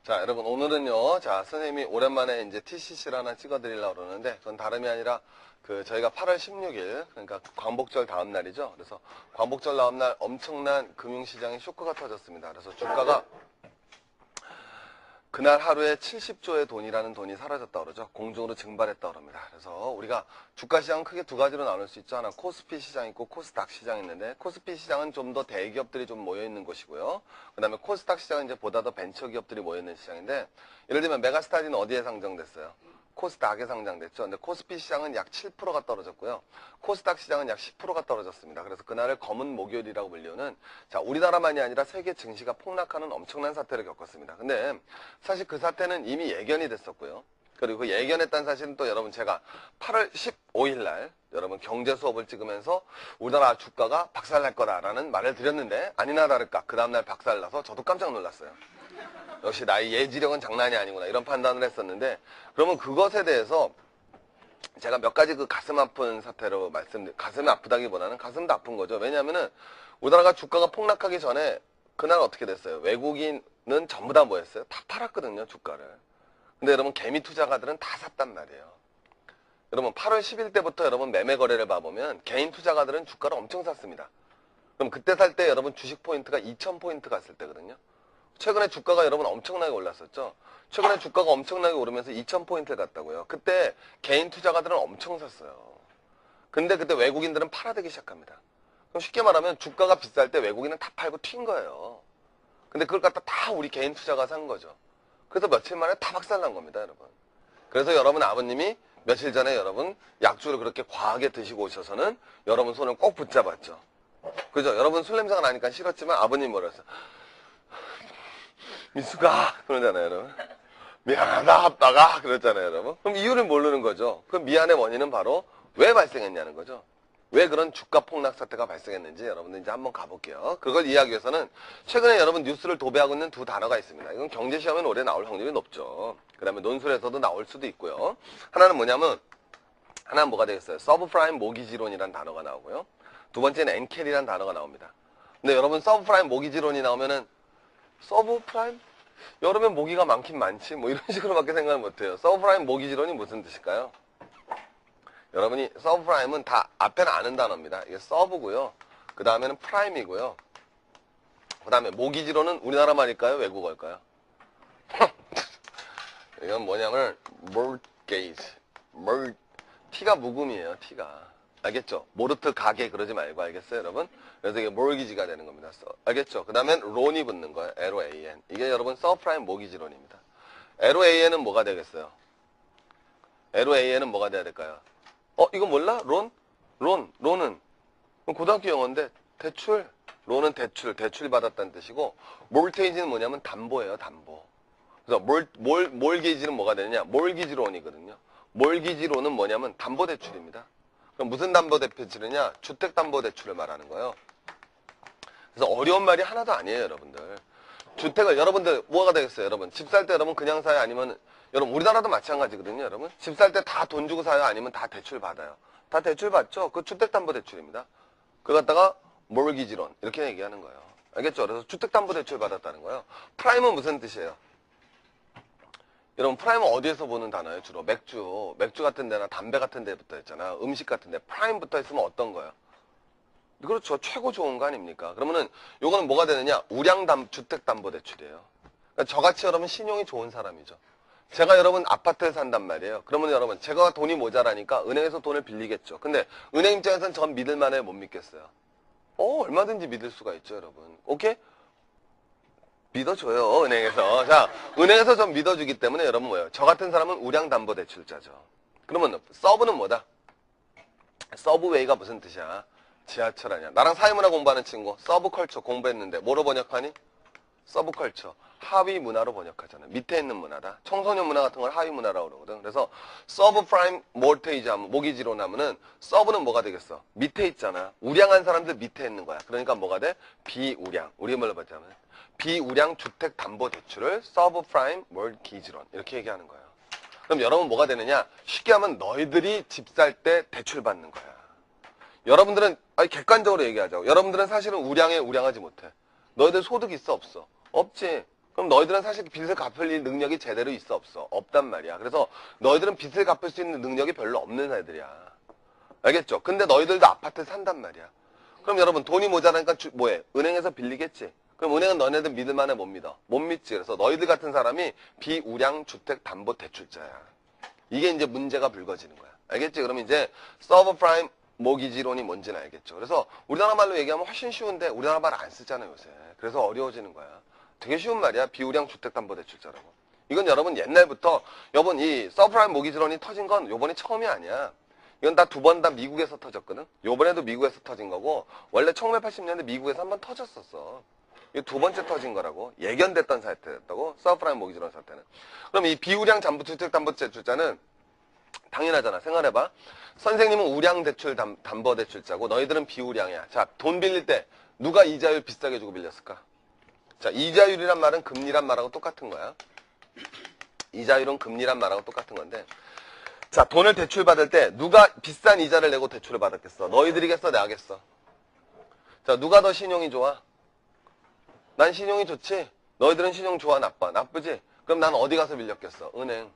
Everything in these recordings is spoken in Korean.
자, 여러분, 오늘은요, 자, 선생님이 오랜만에 이제 TCC를 하나 찍어드리려고 그러는데, 그건 다름이 아니라, 저희가 8월 16일, 그러니까 광복절 다음 날이죠. 그래서 광복절 다음 날 엄청난 금융시장에 쇼크가 터졌습니다. 그래서 주가가 그날 하루에 70조의 돈이라는 돈이 사라졌다고 그러죠. 공중으로 증발했다고 합니다. 그래서 우리가 주가 시장은 크게 두 가지로 나눌 수 있죠. 하나 코스피 시장 있고 코스닥 시장이 있는데, 코스피 시장은 좀 더 대기업들이 좀 모여있는 곳이고요. 그 다음에 코스닥 시장은 이제 보다 더 벤처기업들이 모여있는 시장인데, 예를 들면 메가스타디는 어디에 상장됐어요? 코스닥에 상장됐죠. 근데 코스피 시장은 약 7%가 떨어졌고요. 코스닥 시장은 약 10%가 떨어졌습니다. 그래서 그날을 검은 목요일이라고 불리우는, 자, 우리나라만이 아니라 세계 증시가 폭락하는 엄청난 사태를 겪었습니다. 근데 사실 그 사태는 이미 예견이 됐었고요. 그리고 그 예견했다는 사실은 또 여러분 제가 8월 15일 날 여러분 경제 수업을 찍으면서 우리나라 주가가 박살날 거다라는 말을 드렸는데, 아니나 다를까 그 다음날 박살나서 저도 깜짝 놀랐어요. 역시 나의 예지력은 장난이 아니구나, 이런 판단을 했었는데, 그러면 그것에 대해서 제가 몇 가지 그 가슴 아픈 사태로 가슴이 아프다기보다는 가슴도 아픈 거죠. 왜냐하면은 우리나라가 주가가 폭락하기 전에 그날 어떻게 됐어요? 외국인은 전부 다 뭐 했어요? 다 팔았거든요, 주가를. 근데 여러분 개미 투자가들은 다 샀단 말이에요. 여러분 8월 10일 때부터 여러분 매매 거래를 봐보면 개인 투자가들은 주가를 엄청 샀습니다. 그럼 그때 살 때 여러분 주식 포인트가 2000포인트 갔을 때거든요. 최근에 주가가 여러분 엄청나게 올랐었죠. 최근에 주가가 엄청나게 오르면서 2000포인트를 갔다고요. 그때 개인 투자가들은 엄청 샀어요. 근데 그때 외국인들은 팔아대기 시작합니다. 그럼 쉽게 말하면 주가가 비쌀 때 외국인은 다 팔고 튄 거예요. 근데 그걸 갖다 다 우리 개인 투자가 산 거죠. 그래서 며칠 만에 다 박살난 겁니다, 여러분. 그래서 여러분 아버님이 며칠 전에 여러분 약주를 그렇게 과하게 드시고 오셔서는 여러분 손을 꼭 붙잡았죠. 그죠? 여러분 술 냄새가 나니까 싫었지만 아버님이 뭐라 했어요? 미수가 그러잖아요, 여러분. 미안하다 아빠가 그랬잖아요, 여러분. 그럼 이유를 모르는 거죠. 그 미안의 원인은 바로 왜 발생했냐는 거죠. 왜 그런 주가 폭락 사태가 발생했는지 여러분들 이제 한번 가볼게요. 그걸 이해하기 위해서는 최근에 여러분 뉴스를 도배하고 있는 두 단어가 있습니다. 이건 경제시험엔 올해 나올 확률이 높죠. 그 다음에 논술에서도 나올 수도 있고요. 하나는 뭐냐면, 하나는 뭐가 되겠어요? 서브프라임 모기지론이라는 단어가 나오고요. 두 번째는 엔켈이라는 단어가 나옵니다. 근데 여러분 서브프라임 모기지론이 나오면은 서브프라임? 여름에 모기가 많긴 많지 뭐 이런 식으로밖에 생각을 못해요. 서브프라임 모기지론이 무슨 뜻일까요? 여러분이 서브프라임은 다 앞에는 아는 단어입니다. 이게 서브고요. 그 다음에는 프라임이고요. 그 다음에 모기지론은 우리나라 말일까요? 외국어일까요? 이건 뭐냐면 mortgage. T가 묵음이에요. T가. 알겠죠? 모르트 가게 그러지 말고, 알겠어요, 여러분? 그래서 이게 mortgage가 되는 겁니다. 알겠죠? 그 다음엔 론이 붙는 거예요. LOAN. 이게 여러분 서브프라임 모기지론입니다. LOAN은 뭐가 되겠어요? LOAN은 뭐가 돼야 될까요? 이거 몰라? 론은 고등학교 영어인데 대출. 론은 대출 받았다는 뜻이고, 몰테이지는 뭐냐면 담보예요, 담보. 그래서 몰게이지는 뭐가 되느냐? 몰기지론이거든요. 몰기지론은 뭐냐면 담보대출입니다. 그럼 무슨 담보대출이냐? 주택담보대출을 말하는 거예요. 그래서 어려운 말이 하나도 아니에요, 여러분들. 주택을 여러분들 뭐가 되겠어요, 여러분? 집 살 때 여러분 그냥 사요? 아니면 여러분 우리나라도 마찬가지거든요, 여러분. 집 살 때 다 돈 주고 사요? 아니면 다 대출 받아요? 다 대출 받죠. 그 주택담보대출입니다. 그걸 갖다가 몰기지론 이렇게 얘기하는 거예요. 알겠죠? 그래서 주택담보대출 받았다는 거예요. 프라임은 무슨 뜻이에요? 여러분 프라임은 어디에서 보는 단어예요? 주로 맥주 같은 데나 담배 같은 데 붙어 있잖아. 음식 같은 데 프라임 붙어 있으면 어떤 거예요? 그렇죠. 최고 좋은 거 아닙니까? 그러면은 요거는 뭐가 되느냐? 주택담보대출이에요. 그러니까 저같이 여러분 신용이 좋은 사람이죠. 제가 여러분 아파트에 산단 말이에요. 그러면 여러분 제가 돈이 모자라니까 은행에서 돈을 빌리겠죠. 근데 은행 입장에서는 전 믿을 만해, 못 믿겠어요? 얼마든지 믿을 수가 있죠, 여러분. 오케이? 믿어줘요, 은행에서. 자, 은행에서 좀 믿어주기 때문에 여러분 뭐예요? 저 같은 사람은 우량담보대출자죠. 그러면 서브는 뭐다? 서브웨이가 무슨 뜻이야? 지하철 아니야. 나랑 사회문화 공부하는 친구 서브컬처 공부했는데 뭐로 번역하니? 서브컬처. 하위 문화로 번역하잖아. 밑에 있는 문화다. 청소년 문화 같은 걸 하위 문화라고 그러거든. 그래서 서브프라임 몰테이지 하면, 모기지론 하면은 서브는 뭐가 되겠어? 밑에 있잖아. 우량한 사람들 밑에 있는 거야. 그러니까 뭐가 돼? 비우량. 우리 말로 봤자면 비우량 주택담보대출을 서브프라임 몰기지론 이렇게 얘기하는 거예요. 그럼 여러분 뭐가 되느냐? 쉽게 하면 너희들이 집 살 때 대출 받는 거야. 여러분들은 객관적으로 얘기하자고. 여러분들은 사실은 우량하지 못해. 너희들 소득 있어, 없어? 없지. 그럼 너희들은 사실 빚을 갚을 능력이 제대로 있어 없어? 없단 말이야. 그래서 너희들은 빚을 갚을 수 있는 능력이 별로 없는 애들이야. 알겠죠? 근데 너희들도 아파트에 산단 말이야. 그럼 여러분 돈이 모자라니까 뭐해? 은행에서 빌리겠지. 그럼 은행은 너네들 믿을 만해 못 믿어? 못 믿지. 그래서 너희들 같은 사람이 비우량 주택 담보 대출자야. 이게 이제 문제가 불거지는 거야. 알겠지? 그럼 이제 서브프라임 모기지론이 뭔지는 알겠죠? 그래서 우리나라 말로 얘기하면 훨씬 쉬운데 우리나라 말 안 쓰잖아요 요새. 그래서 어려워지는 거야. 되게 쉬운 말이야. 비우량 주택 담보 대출자라고. 이건 여러분 옛날부터 여러분 이 서브프라임 모기지론이 터진 건 요번이 처음이 아니야. 이건 다 두 번 다 미국에서 터졌거든. 요번에도 미국에서 터진 거고 원래 1980년대 미국에서 한번 터졌었어. 이거 두 번째 터진 거라고. 예견됐던 사태였다고. 서브프라임 모기지론 사태는. 그럼 이 비우량 주택담보대출자는 당연하잖아. 생각해봐. 선생님은 우량 대출 담보대출자고 너희들은 비우량이야. 자, 돈 빌릴 때 누가 이자율 비싸게 주고 빌렸을까? 자, 이자율이란 말은 금리란 말하고 똑같은 거야. 이자율은 금리란 말하고 똑같은 건데 자, 돈을 대출받을 때 누가 비싼 이자를 내고 대출을 받았겠어? 너희들이겠어? 내가겠어? 자, 누가 더 신용이 좋아? 난 신용이 좋지? 너희들은 신용 좋아? 나빠? 나쁘지? 그럼 난 어디 가서 빌렸겠어? 은행.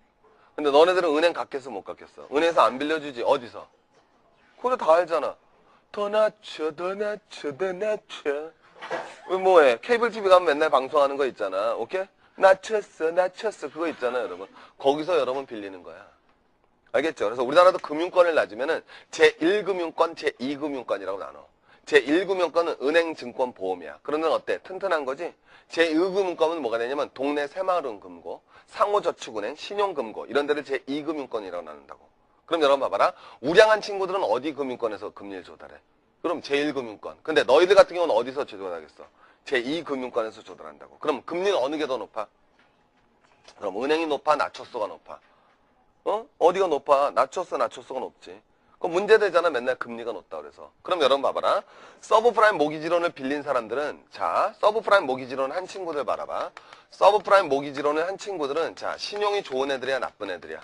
근데 너네들은 은행 갔겠어? 못 갔겠어? 은행에서 안 빌려주지? 어디서? 그거 다 알잖아. 더 낮춰, 더 낮춰, 더 낮춰. 뭐해? 케이블 TV 가면 맨날 방송하는 거 있잖아. 오케이? 낮췄어, 낮췄어. 그거 있잖아, 여러분. 거기서 여러분 빌리는 거야. 알겠죠? 그래서 우리나라도 금융권을 낮으면은 제1금융권, 제2금융권이라고 나눠. 제1금융권은 은행, 증권, 보험이야. 그런 데는 어때? 튼튼한 거지? 제2금융권은 뭐가 되냐면 동네 새마을금고, 상호저축은행, 신용금고 이런 데를 제2금융권이라고 나눈다고. 그럼 여러분 봐봐라. 우량한 친구들은 어디 금융권에서 금리를 조달해? 그럼 제1금융권. 근데 너희들 같은 경우는 어디서 조달하겠어? 제2금융권에서 조달한다고. 그럼 금리는 어느 게 더 높아? 그럼 은행이 높아? 낮췄어가 높아? 어디가 높아? 낮췄어가 높지. 그럼 문제되잖아. 맨날 금리가 높다 그래서. 그럼 여러분 봐봐라. 서브프라임 모기지론을 빌린 사람들은 자, 서브프라임 모기지론 한 친구들 봐라봐. 서브프라임 모기지론을 한 친구들은 자, 신용이 좋은 애들이야, 나쁜 애들이야?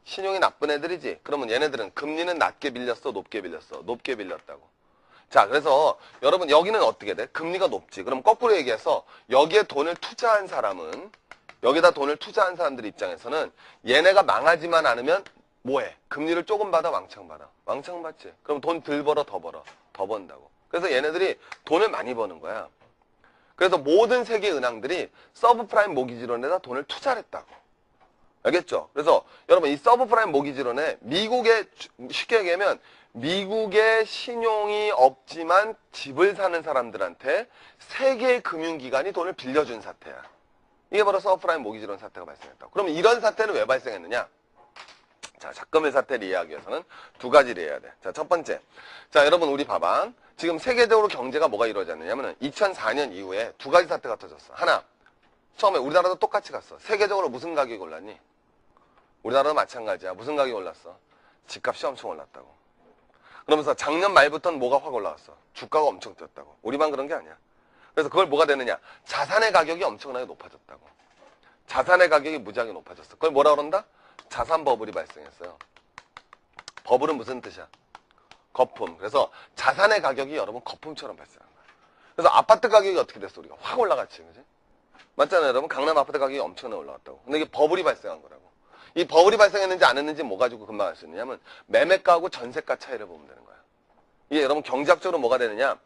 신용이 나쁜 애들이지. 그러면 얘네들은 금리는 낮게 빌렸어, 높게 빌렸어? 높게 빌렸다고. 자, 그래서 여러분 여기는 어떻게 돼? 금리가 높지. 그럼 거꾸로 얘기해서 여기에 돈을 투자한 사람은 여기다 돈을 투자한 사람들 입장에서는 얘네가 망하지만 않으면 뭐해? 금리를 조금 받아, 왕창 받아? 왕창 받지. 그럼 돈 덜 벌어, 더 벌어? 더 번다고. 그래서 얘네들이 돈을 많이 버는 거야. 그래서 모든 세계 은행들이 서브프라임 모기지론에다 돈을 투자를 했다고. 알겠죠? 그래서 여러분 이 서브프라임 모기지론에 미국의 쉽게 얘기하면 미국의 신용이 없지만 집을 사는 사람들한테 세계의 금융기관이 돈을 빌려준 사태야. 이게 바로 서브프라임 모기지론 사태가 발생했다고. 그럼 이런 사태는 왜 발생했느냐? 자, 작금의 사태를 이해하기 위해서는 두 가지를 해야 돼. 자, 첫 번째. 자, 여러분 우리 봐봐. 지금 세계적으로 경제가 뭐가 이루어졌느냐면 2004년 이후에 두 가지 사태가 터졌어. 하나, 처음에 우리나라도 똑같이 갔어. 세계적으로 무슨 가격이 올랐니? 우리나라도 마찬가지야. 무슨 가격이 올랐어? 집값이 엄청 올랐다고. 그러면서 작년 말부터는 뭐가 확 올라왔어? 주가가 엄청 뛰었다고. 우리만 그런 게 아니야. 그래서 그걸 뭐가 되느냐? 자산의 가격이 엄청나게 높아졌다고. 자산의 가격이 무지하게 높아졌어. 그걸 뭐라 그런다? 자산 버블이 발생했어요. 버블은 무슨 뜻이야? 거품. 그래서 자산의 가격이 여러분 거품처럼 발생한 거야. 그래서 아파트 가격이 어떻게 됐어? 우리가 확 올라갔지. 그지? 맞잖아요, 여러분. 강남 아파트 가격이 엄청나게 올라갔다고. 근데 이게 버블이 발생한 거라고. 이 버블이 발생했는지 안 했는지 뭐 가지고 금방 알 수 있느냐면 매매가하고 전세가 차이를 보면 되는 거야. 이게 여러분 경제학적으로 뭐가 되느냐?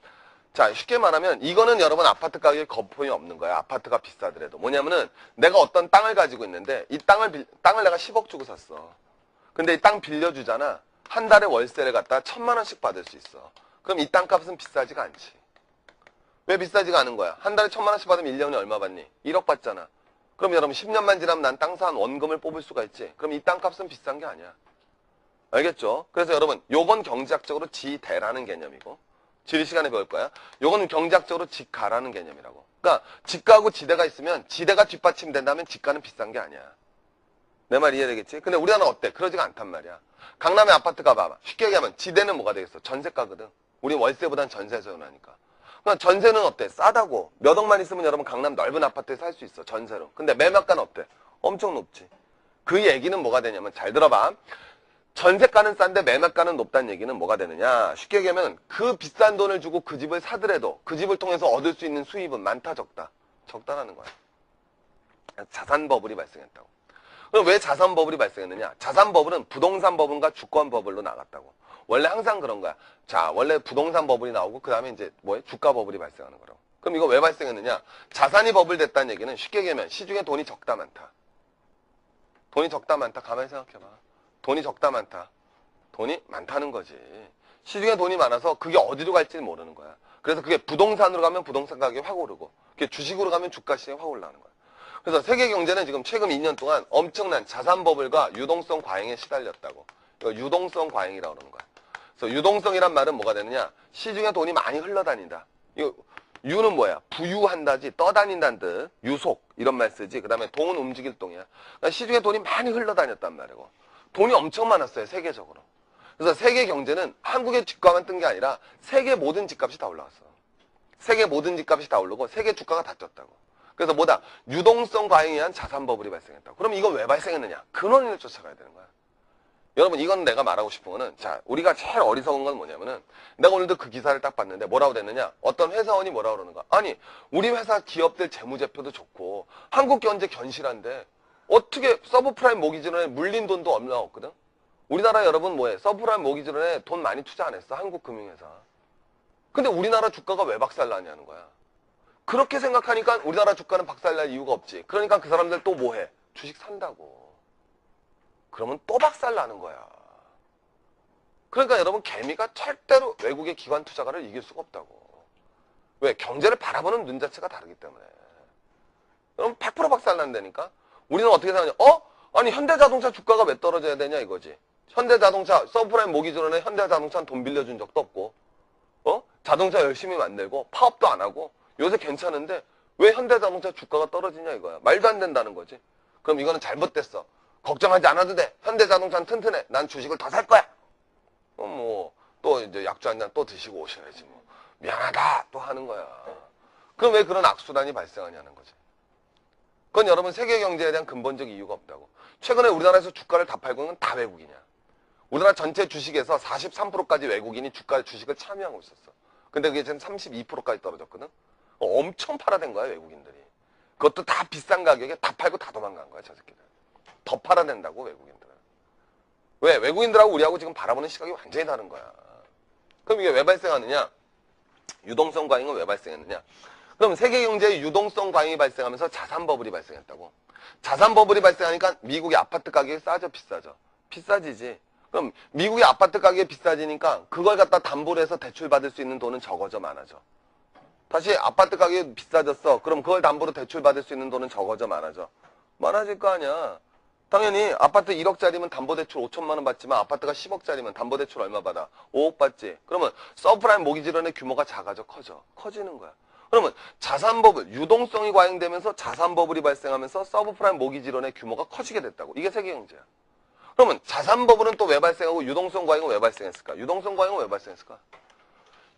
자, 쉽게 말하면 이거는 여러분 아파트 가격에 거품이 없는 거야. 아파트가 비싸더라도. 뭐냐면은 내가 어떤 땅을 가지고 있는데 이 땅을 내가 10억 주고 샀어. 근데 이 땅 빌려주잖아. 한 달에 월세를 갖다 1,000만 원씩 받을 수 있어. 그럼 이 땅값은 비싸지가 않지. 왜 비싸지가 않은 거야? 한 달에 1,000만 원씩 받으면 1년에 얼마 받니? 1억 받잖아. 그럼 여러분 10년만 지나면 난 땅 산 원금을 뽑을 수가 있지. 그럼 이 땅값은 비싼 게 아니야. 알겠죠? 그래서 여러분 요건 경제학적으로 지대라는 개념이고 지리 시간에 배울 거야. 요거는 경제학적으로 지가라는 개념이라고. 그러니까 지가하고 지대가 있으면 지대가 뒷받침된다면 지가는 비싼 게 아니야. 내 말 이해되겠지? 근데 우리나라는 어때? 그러지가 않단 말이야. 강남의 아파트 가봐. 쉽게 얘기하면 지대는 뭐가 되겠어? 전세가거든. 우리 월세보단 전세 전하니까. 그러니까 전세는 어때? 싸다고. 몇 억만 있으면 여러분 강남 넓은 아파트에 살 수 있어. 전세로. 근데 매매가는 어때? 엄청 높지. 그 얘기는 뭐가 되냐면 잘 들어봐. 전세가는 싼데 매매가는 높다는 얘기는 뭐가 되느냐? 쉽게 얘기하면 그 비싼 돈을 주고 그 집을 사더라도 그 집을 통해서 얻을 수 있는 수입은 많다 적다? 적다라는 거야. 자산 버블이 발생했다고. 그럼 왜 자산 버블이 발생했느냐? 자산 버블은 부동산 버블과 주권 버블로 나갔다고. 원래 항상 그런 거야. 자, 원래 부동산 버블이 나오고 그 다음에 이제 뭐에 주가 버블이 발생하는 거라고. 그럼 이거 왜 발생했느냐? 자산이 버블 됐다는 얘기는 쉽게 얘기하면 시중에 돈이 적다 많다. 돈이 적다 많다. 가만히 생각해봐. 돈이 적다 많다. 돈이 많다는 거지. 시중에 돈이 많아서 그게 어디로 갈지 모르는 거야. 그래서 그게 부동산으로 가면 부동산 가격이 확 오르고 그게 주식으로 가면 주가 시장이 확 올라가는 거야. 그래서 세계 경제는 지금 최근 2년 동안 엄청난 자산 버블과 유동성 과잉에 시달렸다고. 이거 유동성 과잉이라고 그러는 거야. 그래서 유동성이란 말은 뭐가 되느냐? 시중에 돈이 많이 흘러다닌다. 이거 유는 뭐야? 부유한다지 떠다닌다는 뜻. 유속 이런 말 쓰지. 그 다음에 동은 움직일 동이야. 그러니까 시중에 돈이 많이 흘러다녔단 말이고. 돈이 엄청 많았어요. 세계적으로. 그래서 세계 경제는 한국의 집값만 뜬 게 아니라 세계 모든 집값이 다 올라갔어. 세계 모든 집값이 다 오르고 세계 주가가 다 쪘다고. 그래서 뭐다? 유동성 과잉에 의한 자산 버블이 발생했다고. 그럼 이건 왜 발생했느냐? 근원을 쫓아가야 되는 거야. 여러분 이건 내가 말하고 싶은 거는 자 우리가 제일 어리석은 건 뭐냐면은 내가 오늘도 그 기사를 딱 봤는데 뭐라고 됐느냐? 어떤 회사원이 뭐라고 그러는 거야? 아니 우리 회사 기업들 재무제표도 좋고 한국 경제 견실한데 어떻게 서브프라임 모기지론에 물린 돈도 얼마 없거든? 우리나라 여러분 뭐해? 서브프라임 모기지론에 돈 많이 투자 안 했어. 한국금융회사. 근데 우리나라 주가가 왜 박살나냐는 거야. 그렇게 생각하니까 우리나라 주가는 박살날 이유가 없지. 그러니까 그 사람들 또 뭐해? 주식 산다고. 그러면 또 박살나는 거야. 그러니까 여러분 개미가 절대로 외국의 기관 투자가를 이길 수가 없다고. 왜? 경제를 바라보는 눈 자체가 다르기 때문에. 그럼 100% 박살난다니까? 우리는 어떻게 생각하냐? 아니 현대자동차 주가가 왜 떨어져야 되냐 이거지. 현대자동차 서브프라임 모기지론에 현대자동차는 돈 빌려준 적도 없고 자동차 열심히 만들고 파업도 안 하고 요새 괜찮은데 왜 현대자동차 주가가 떨어지냐 이거야. 말도 안 된다는 거지. 그럼 이거는 잘못됐어. 걱정하지 않아도 돼. 현대자동차는 튼튼해. 난 주식을 더 살 거야. 또 이제 약주 한 잔 또 드시고 오셔야지 뭐. 미안하다 또 하는 거야. 그럼 왜 그런 악순환이 발생하냐는 거지. 그건 여러분 세계 경제에 대한 근본적 이유가 없다고. 최근에 우리나라에서 주가를 다 팔고 있는 건 다 외국이냐. 우리나라 전체 주식에서 43%까지 외국인이 주식을 참여하고 있었어. 근데 그게 지금 32%까지 떨어졌거든. 엄청 팔아댄 거야 외국인들이. 그것도 다 비싼 가격에 다 팔고 다 도망간 거야 저 새끼들. 더 팔아댄다고 외국인들은. 왜? 외국인들하고 우리하고 지금 바라보는 시각이 완전히 다른 거야. 그럼 이게 왜 발생하느냐? 유동성 과잉은 왜 발생했느냐? 그럼 세계 경제의 유동성 과잉이 발생하면서 자산 버블이 발생했다고. 자산 버블이 발생하니까 미국의 아파트 가격이 싸져 비싸져? 비싸지지. 그럼 미국의 아파트 가격이 비싸지니까 그걸 갖다 담보로 해서 대출 받을 수 있는 돈은 적어져 많아져? 다시 아파트 가격이 비싸졌어. 그럼 그걸 담보로 대출 받을 수 있는 돈은 적어져 많아져? 많아질 거 아니야. 당연히 아파트 1억짜리면 담보대출 5천만 원 받지만 아파트가 10억짜리면 담보대출 얼마 받아? 5억 받지. 그러면 서브프라임 모기지론의 규모가 작아져? 커져? 커지는 거야. 그러면 자산버블, 유동성이 과잉되면서 자산버블이 발생하면서 서브프라임 모기지론의 규모가 커지게 됐다고. 이게 세계경제야. 그러면 자산버블은 또 왜 발생하고 유동성 과잉은 왜 발생했을까? 유동성 과잉은 왜 발생했을까?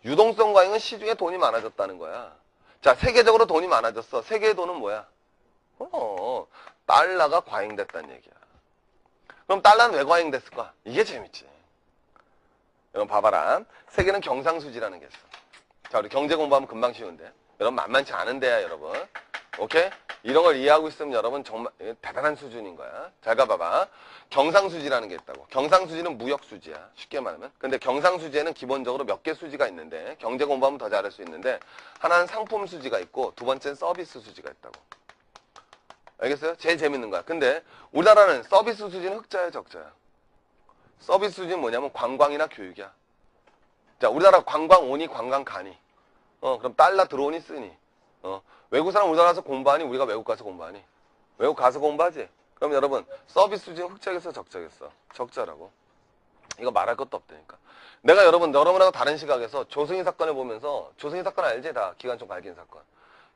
유동성 과잉은 시중에 돈이 많아졌다는 거야. 자, 세계적으로 돈이 많아졌어. 세계의 돈은 뭐야? 달러가 과잉됐다는 얘기야. 그럼 달러는 왜 과잉됐을까? 이게 재밌지. 여러분 봐봐라. 세계는 경상수지라는 게 있어. 자, 우리 경제 공부하면 금방 쉬운데. 여러분 만만치 않은데야, 여러분. 오케이? 이런 걸 이해하고 있으면 여러분 정말 대단한 수준인 거야. 잘 가봐봐. 경상수지라는 게 있다고. 경상수지는 무역수지야. 쉽게 말하면. 근데 경상수지에는 기본적으로 몇 개 수지가 있는데 경제 공부하면 더 잘할 수 있는데 하나는 상품수지가 있고 두 번째는 서비스 수지가 있다고. 알겠어요? 제일 재밌는 거야. 근데 우리나라는 서비스 수지는 흑자야, 적자야? 서비스 수지는 뭐냐면 관광이나 교육이야. 자, 우리나라 관광 오니 관광 가니? 그럼 달러 들어오니 쓰니? 외국 사람 우리나라 가서 공부하니? 우리가 외국 가서 공부하니? 외국 가서 공부하지? 그럼 여러분 서비스 수지는 흑자겠어, 적자겠어? 적자라고. 이거 말할 것도 없다니까. 내가 여러분하고 다른 시각에서 조승희 사건을 보면서 조승희 사건 알지? 다 기관총 발견 사건.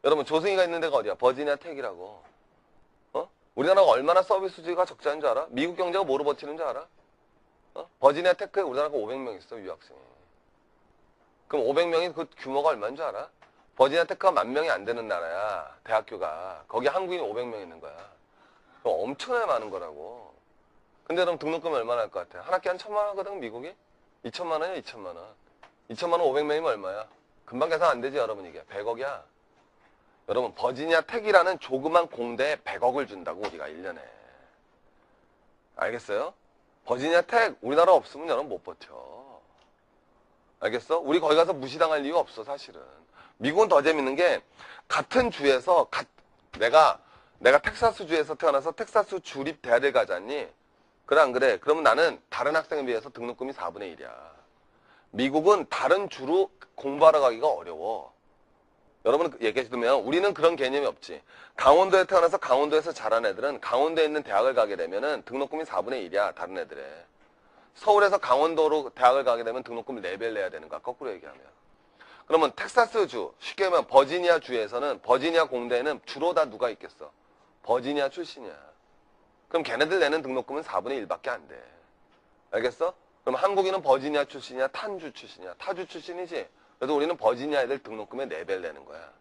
여러분 조승희가 있는 데가 어디야? 버지니아 텍이라고. 우리나라가 얼마나 서비스 수지가 적자인 줄 알아? 미국 경제가 뭐로 버티는 줄 알아? 버지니아 테크에 우리나라가 500명 있어, 유학생이. 그럼 500명이 그 규모가 얼마인 줄 알아? 버지니아 테크가 10,000명이 안 되는 나라야, 대학교가. 거기 한국인이 500명 있는 거야. 그럼 엄청나게 많은 거라고. 근데 그럼 등록금이 얼마나 할 것 같아? 한 학기 한 1,000만 원 하거든, 미국이? 2,000만 원이야, 2,000만 원. 2,000만 원 500명이면 얼마야? 금방 계산 안 되지, 여러분, 이게. 100억이야. 여러분 버지니아 텍이라는 조그만 공대에 100억을 준다고 우리가 1년에. 알겠어요? 버지니아 텍 우리나라 없으면 여러분 못 버텨. 알겠어? 우리 거기 가서 무시당할 이유 없어 사실은. 미국은 더 재밌는 게 같은 주에서 내가 텍사스 주에서 태어나서 텍사스 주립 대학을 가잖니? 그래 안 그래? 그러면 나는 다른 학생에 비해서 등록금이 4분의 1이야. 미국은 다른 주로 공부하러 가기가 어려워. 여러분 얘기해 주면 우리는 그런 개념이 없지. 강원도에 태어나서 강원도에서 자란 애들은 강원도에 있는 대학을 가게 되면은 등록금이 4분의 1이야. 다른 애들의. 서울에서 강원도로 대학을 가게 되면 등록금을 4배를 내야 되는 거야. 거꾸로 얘기하면. 그러면 텍사스주, 쉽게 말하면 버지니아 주에서는 버지니아 공대에는 주로 다 누가 있겠어? 버지니아 출신이야. 그럼 걔네들 내는 등록금은 4분의 1밖에 안 돼. 알겠어? 그럼 한국인은 버지니아 출신이야? 탄주 출신이야? 타주 출신이지? 그래서 우리는 버지니아 애들 등록금의 4배를 내는 거야.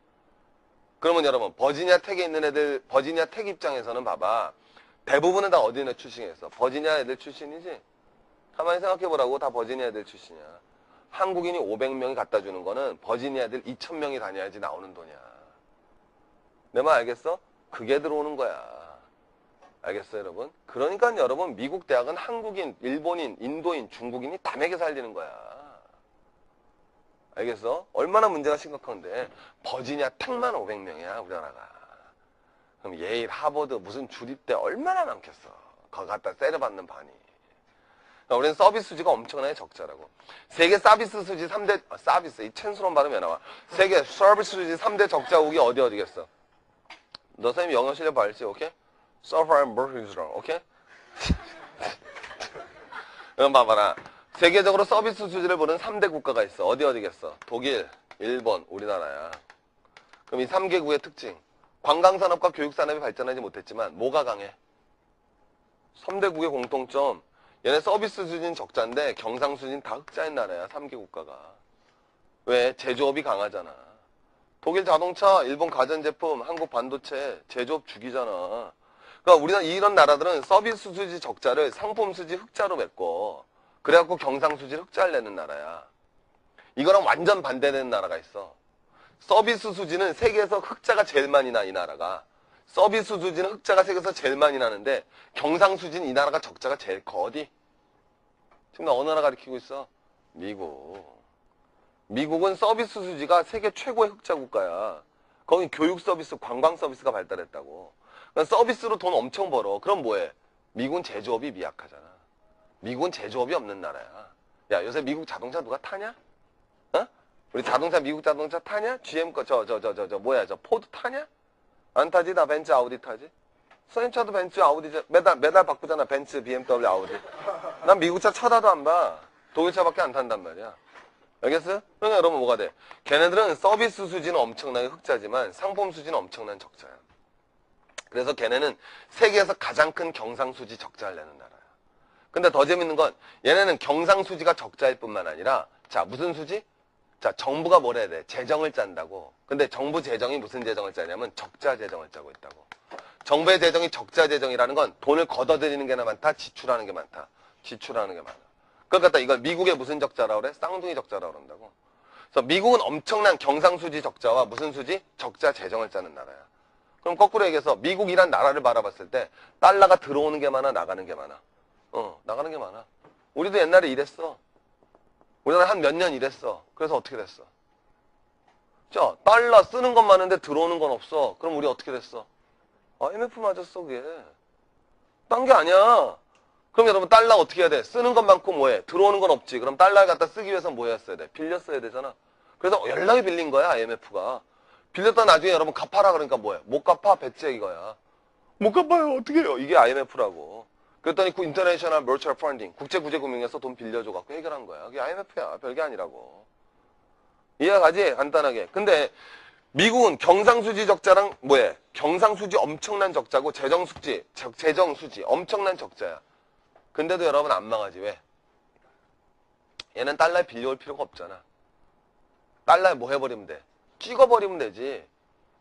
그러면 여러분 버지니아 텍에 있는 애들, 버지니아 텍 입장에서는 봐봐. 대부분은 다 어디네 출신이겠어? 버지니아 애들 출신이지? 가만히 생각해보라고. 다 버지니아 애들 출신이야. 한국인이 500명이 갖다 주는 거는 버지니아 애들 2000명이 다녀야지 나오는 돈이야. 내 말 알겠어? 그게 들어오는 거야. 알겠어요, 여러분? 그러니까 여러분 미국 대학은 한국인, 일본인, 인도인, 중국인이 다 매겨 살리는 거야. 알겠어? 얼마나 문제가 심각한데 버지니아 텍만 500명이야 우리나라가. 그럼 예일, 하버드 무슨 주립대 얼마나 많겠어. 거기 갖다 세려받는 반이. 그러니까 우리는 서비스 수지가 엄청나게 적자라고. 세계 서비스 수지 3대 서비스 이 챈스러운 발음이 왜 나와. 세계 서비스 수지 3대 적자국이 어디겠어. 너 선생님 영어 실력 발지 오케이? 오케이? 그럼 봐봐라. 세계적으로 서비스 수지를 보는 3대 국가가 있어. 어디겠어? 독일, 일본, 우리나라야. 그럼 이 3개국의 특징. 관광산업과 교육산업이 발전하지 못했지만 뭐가 강해? 3대국의 공통점. 얘네 서비스 수지는 적자인데 경상 수지는 다 흑자인 나라야. 3개 국가가. 왜? 제조업이 강하잖아. 독일 자동차, 일본 가전제품, 한국 반도체, 제조업 죽이잖아. 그러니까 우리나라 이런 나라들은 서비스 수지 적자를 상품 수지 흑자로 메꿔. 그래갖고 경상 수지를 흑자를 내는 나라야. 이거랑 완전 반대되는 나라가 있어. 서비스 수지는 세계에서 흑자가 제일 많이 나, 이 나라가. 서비스 수지는 흑자가 세계에서 제일 많이 나는데 경상 수지는 이 나라가 적자가 제일 커. 어디? 지금 나 어느 나라 가리키고 있어? 미국. 미국은 서비스 수지가 세계 최고의 흑자 국가야. 거기 교육 서비스, 관광 서비스가 발달했다고. 그러니까 서비스로 돈 엄청 벌어. 그럼 뭐해? 미국은 제조업이 미약하잖아. 미국은 제조업이 없는 나라야. 야, 요새 미국 자동차 누가 타냐? 어? 우리 자동차, 미국 자동차 타냐? GM 거, 뭐야, 포드 타냐? 안 타지? 나 벤츠, 아우디 타지? 선생님 차도 벤츠, 아우디, 매달 바꾸잖아. 벤츠, BMW, 아우디. 난 미국 차 쳐다도 안 봐. 독일 차밖에 안 탄단 말이야. 알겠어요? 그러니까 여러분 뭐가 돼? 걔네들은 서비스 수지는 엄청나게 흑자지만 상품 수지는 엄청난 적자야. 그래서 걔네는 세계에서 가장 큰 경상수지 적자를 내는 나라야. 근데 더 재밌는 건 얘네는 경상수지가 적자일 뿐만 아니라 자 무슨 수지? 자 정부가 뭘 해야 돼? 재정을 짠다고. 근데 정부 재정이 무슨 재정을 짜냐면 적자 재정을 짜고 있다고. 정부의 재정이 적자 재정이라는 건 돈을 걷어들이는 게 많다, 지출하는 게 많다. 지출하는 게 많아. 그러니까 이걸 미국의 무슨 적자라고 그래? 쌍둥이 적자라고 그런다고. 그래서 미국은 엄청난 경상수지 적자와 무슨 수지? 적자 재정을 짜는 나라야. 그럼 거꾸로 얘기해서 미국이란 나라를 바라봤을 때 달러가 들어오는 게 많아, 나가는 게 많아? 나가는 게 많아. 우리도 옛날에 이랬어. 우리나라 한 몇 년 이랬어. 그래서 어떻게 됐어? 자, 달러 쓰는 건 많은데 들어오는 건 없어. 그럼 우리 어떻게 됐어? IMF 맞았어, 그게. 딴 게 아니야. 그럼 여러분 달러 어떻게 해야 돼? 쓰는 건 많고 뭐해? 들어오는 건 없지. 그럼 달러를 갖다 쓰기 위해서 뭐 했어야 돼? 빌려 써야 되잖아. 그래서 연락이 빌린 거야, IMF가. 빌렸다 나중에 여러분 갚아라 그러니까 뭐해? 못 갚아, 배째 이거야. 못 갚아요, 어떻게 해요? 이게 IMF라고. 그랬더니 인터내셔널 머처럴 펀딩, 국제구제금융에서 돈 빌려줘갖고 해결한 거야. 그게 IMF야. 별게 아니라고. 이해가 가지? 간단하게. 근데 미국은 경상수지 적자랑 뭐해? 경상수지 엄청난 적자고 재정수지 엄청난 적자야. 근데도 여러분 안 망하지. 왜? 얘는 달러에 빌려올 필요가 없잖아. 달러에 뭐 해버리면 돼? 찍어버리면 되지.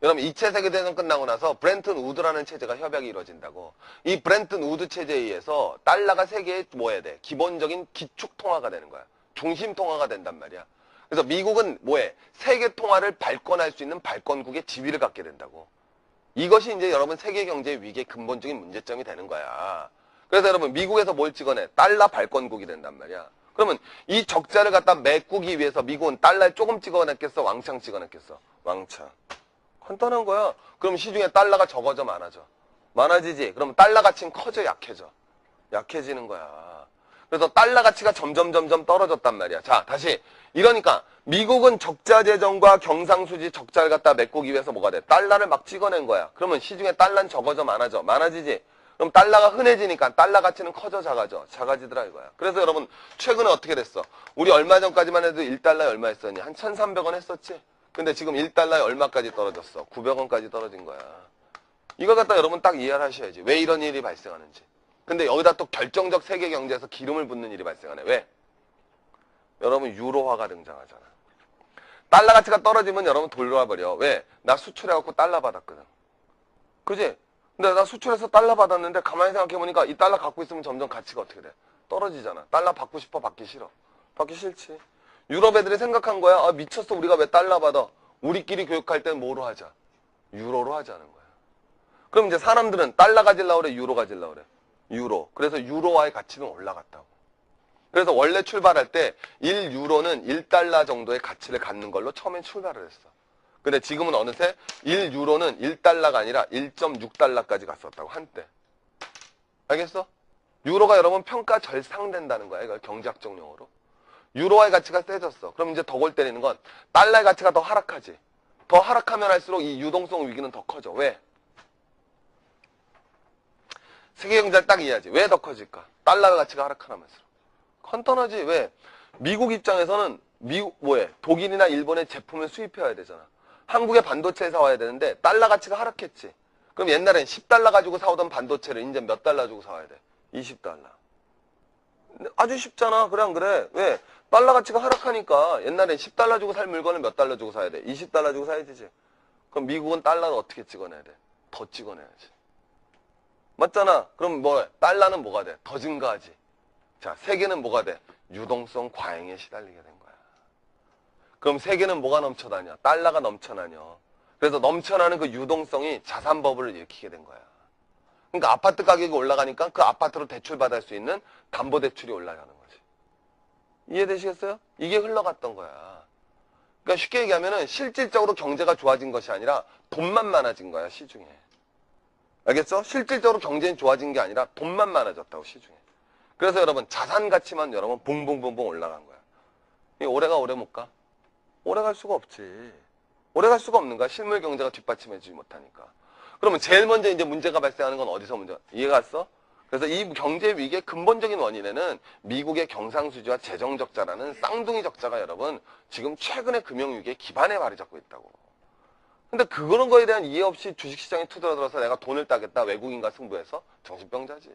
여러분 2차 세계대전 끝나고 나서 브렌튼 우드라는 체제가 협약이 이루어진다고. 이 브렌튼 우드 체제에 의해서 달러가 세계에 뭐 해야 돼? 기본적인 기축 통화가 되는 거야. 중심 통화가 된단 말이야. 그래서 미국은 뭐해? 세계 통화를 발권할 수 있는 발권국의 지위를 갖게 된다고. 이것이 이제 여러분 세계 경제 위기의 근본적인 문제점이 되는 거야. 그래서 여러분 미국에서 뭘 찍어내? 달러 발권국이 된단 말이야. 그러면 이 적자를 갖다 메꾸기 위해서 미국은 달러에 조금 찍어냈겠어? 왕창 찍어냈겠어? 왕창. 간단한 거야. 그럼 시중에 달러가 적어져 많아져? 많아지지? 그럼 달러 가치는 커져 약해져? 약해지는 거야. 그래서 달러 가치가 점점 떨어졌단 말이야. 자, 다시. 이러니까 미국은 적자 재정과 경상수지 적자를 갖다 메꾸기 위해서 뭐가 돼? 달러를 막 찍어낸 거야. 그러면 시중에 달러는 적어져 많아져? 많아지지? 그럼 달러가 흔해지니까 달러 가치는 커져 작아져? 작아지더라 이거야. 그래서 여러분 최근에 어떻게 됐어? 우리 얼마 전까지만 해도 1달러에 얼마 했었니? 한 1,300원 했었지? 근데 지금 1달러에 얼마까지 떨어졌어? 900원까지 떨어진 거야. 이걸 갖다 여러분 딱 이해를 하셔야지. 왜 이런 일이 발생하는지. 근데 여기다 또 결정적 세계 경제에서 기름을 붓는 일이 발생하네. 왜? 여러분 유로화가 등장하잖아. 달러 가치가 떨어지면 여러분 돌려와 버려. 왜? 나 수출해갖고 달러 받았거든. 그지? 근데 나 수출해서 달러 받았는데 가만히 생각해보니까 이 달러 갖고 있으면 점점 가치가 어떻게 돼? 떨어지잖아. 달러 받고 싶어? 받기 싫어? 받기 싫지. 유럽 애들이 생각한 거야. 아, 미쳤어. 우리가 왜 달러 받아? 우리끼리 교육할 땐 뭐로 하자? 유로로 하자는 거야. 그럼 이제 사람들은 달러 가질라 그래? 유로 가질라 그래? 유로. 그래서 유로화의 가치는 올라갔다고. 그래서 원래 출발할 때 1유로는 1달러 정도의 가치를 갖는 걸로 처음엔 출발을 했어. 근데 지금은 어느새 1유로는 1달러가 아니라 1.6달러까지 갔었다고, 한때. 알겠어? 유로가 여러분 평가 절상된다는 거야. 이걸 경제학적 용어로. 유로화의 가치가 세졌어. 그럼 이제 더 골 때리는 건 달러의 가치가 더 하락하지. 더 하락하면 할수록 이 유동성 위기는 더 커져. 왜? 세계 경제를 딱 이해하지. 왜 더 커질까? 달러의 가치가 하락하면서. 간단하지. 왜? 미국 입장에서는 독일이나 일본의 제품을 수입해야 되잖아. 한국의 반도체 사와야 되는데 달러 가치가 하락했지. 그럼 옛날엔 10달러 가지고 사오던 반도체를 이제 몇 달러 주고 사와야 돼? 20달러. 아주 쉽잖아. 그래 안 그래? 왜? 달러 가치가 하락하니까 옛날엔 10달러 주고 살 물건을 몇 달러 주고 사야 돼? 20달러 주고 사야 되지. 그럼 미국은 달러를 어떻게 찍어내야 돼? 더 찍어내야지. 맞잖아. 그럼 달러는 뭐가 돼? 더 증가하지. 자, 세계는 뭐가 돼? 유동성 과잉에 시달리게 된 거야. 그럼 세계는 뭐가 넘쳐나냐? 달러가 넘쳐나냐. 그래서 넘쳐나는 그 유동성이 자산 버블을 일으키게 된 거야. 그러니까 아파트 가격이 올라가니까 그 아파트로 대출받을 수 있는 담보대출이 올라가는 거지. 이해되시겠어요? 이게 흘러갔던 거야. 그러니까 쉽게 얘기하면은 실질적으로 경제가 좋아진 것이 아니라 돈만 많아진 거야, 시중에. 알겠죠? 실질적으로 경제는 좋아진 게 아니라 돈만 많아졌다고, 시중에. 그래서 여러분 자산 가치만 여러분 붕붕붕붕 올라간 거야. 이 오래가 오래 못 가? 오래 갈 수가 없지. 오래 갈 수가 없는 거야. 실물 경제가 뒷받침해주지 못하니까. 그러면 제일 먼저 이제 문제가 발생하는 건 어디서 문제가? 이해가 갔어? 그래서 이 경제 위기의 근본적인 원인에는 미국의 경상수지와 재정적자라는 쌍둥이 적자가 여러분 지금 최근의 금융위기의 기반에 발이 잡고 있다고. 근데 그런 거에 대한 이해 없이 주식시장에 투자들어서 내가 돈을 따겠다 외국인과 승부해서 정신병자지.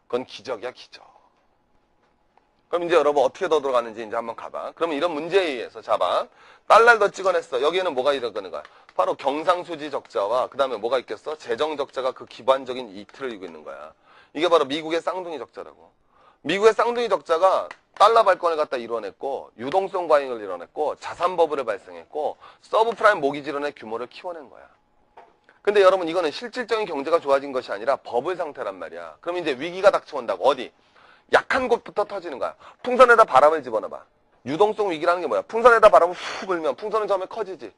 그건 기적이야, 기적. 그럼 이제 여러분 어떻게 더 들어가는지 이제 한번 가봐. 그러면 이런 문제에 의해서 잡아. 달러를 더 찍어냈어. 여기에는 뭐가 일어나는 거야? 바로 경상수지 적자와 그 다음에 뭐가 있겠어? 재정 적자가 그 기반적인 이틀을 이루고 있는 거야. 이게 바로 미국의 쌍둥이 적자라고. 미국의 쌍둥이 적자가 달러 발권을 갖다 이뤄냈고 유동성 과잉을 이뤄냈고 자산 버블을 발생했고 서브프라임 모기지론의 규모를 키워낸 거야. 근데 여러분 이거는 실질적인 경제가 좋아진 것이 아니라 버블 상태란 말이야. 그럼 이제 위기가 닥쳐온다고. 어디? 약한 곳부터 터지는 거야. 풍선에다 바람을 집어넣어봐. 유동성 위기라는 게 뭐야? 풍선에다 바람을 훅 불면 풍선은 처음에 커지지.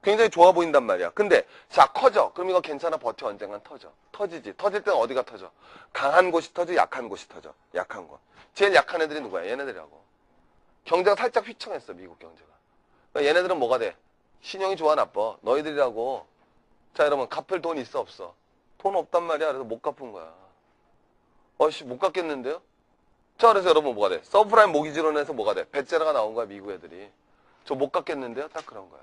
굉장히 좋아 보인단 말이야. 근데 자 커져. 그럼 이거 괜찮아. 버텨. 언젠간 터져. 터지지. 터질 때는 어디가 터져? 강한 곳이 터져? 약한 곳이 터져? 약한 곳. 제일 약한 애들이 누구야? 얘네들이라고. 경제가 살짝 휘청했어. 미국 경제가. 그러니까 얘네들은 뭐가 돼? 신용이 좋아 나빠? 너희들이라고. 자 여러분 갚을 돈 있어 없어? 돈 없단 말이야. 그래서 못 갚은 거야. 어씨 못 갚겠는데요? 자 그래서 여러분 뭐가 돼? 서브프라임 모기지론에서 뭐가 돼? 배째라가 나온 거야. 미국 애들이. 저 못 갚겠는데요? 딱 그런 거야.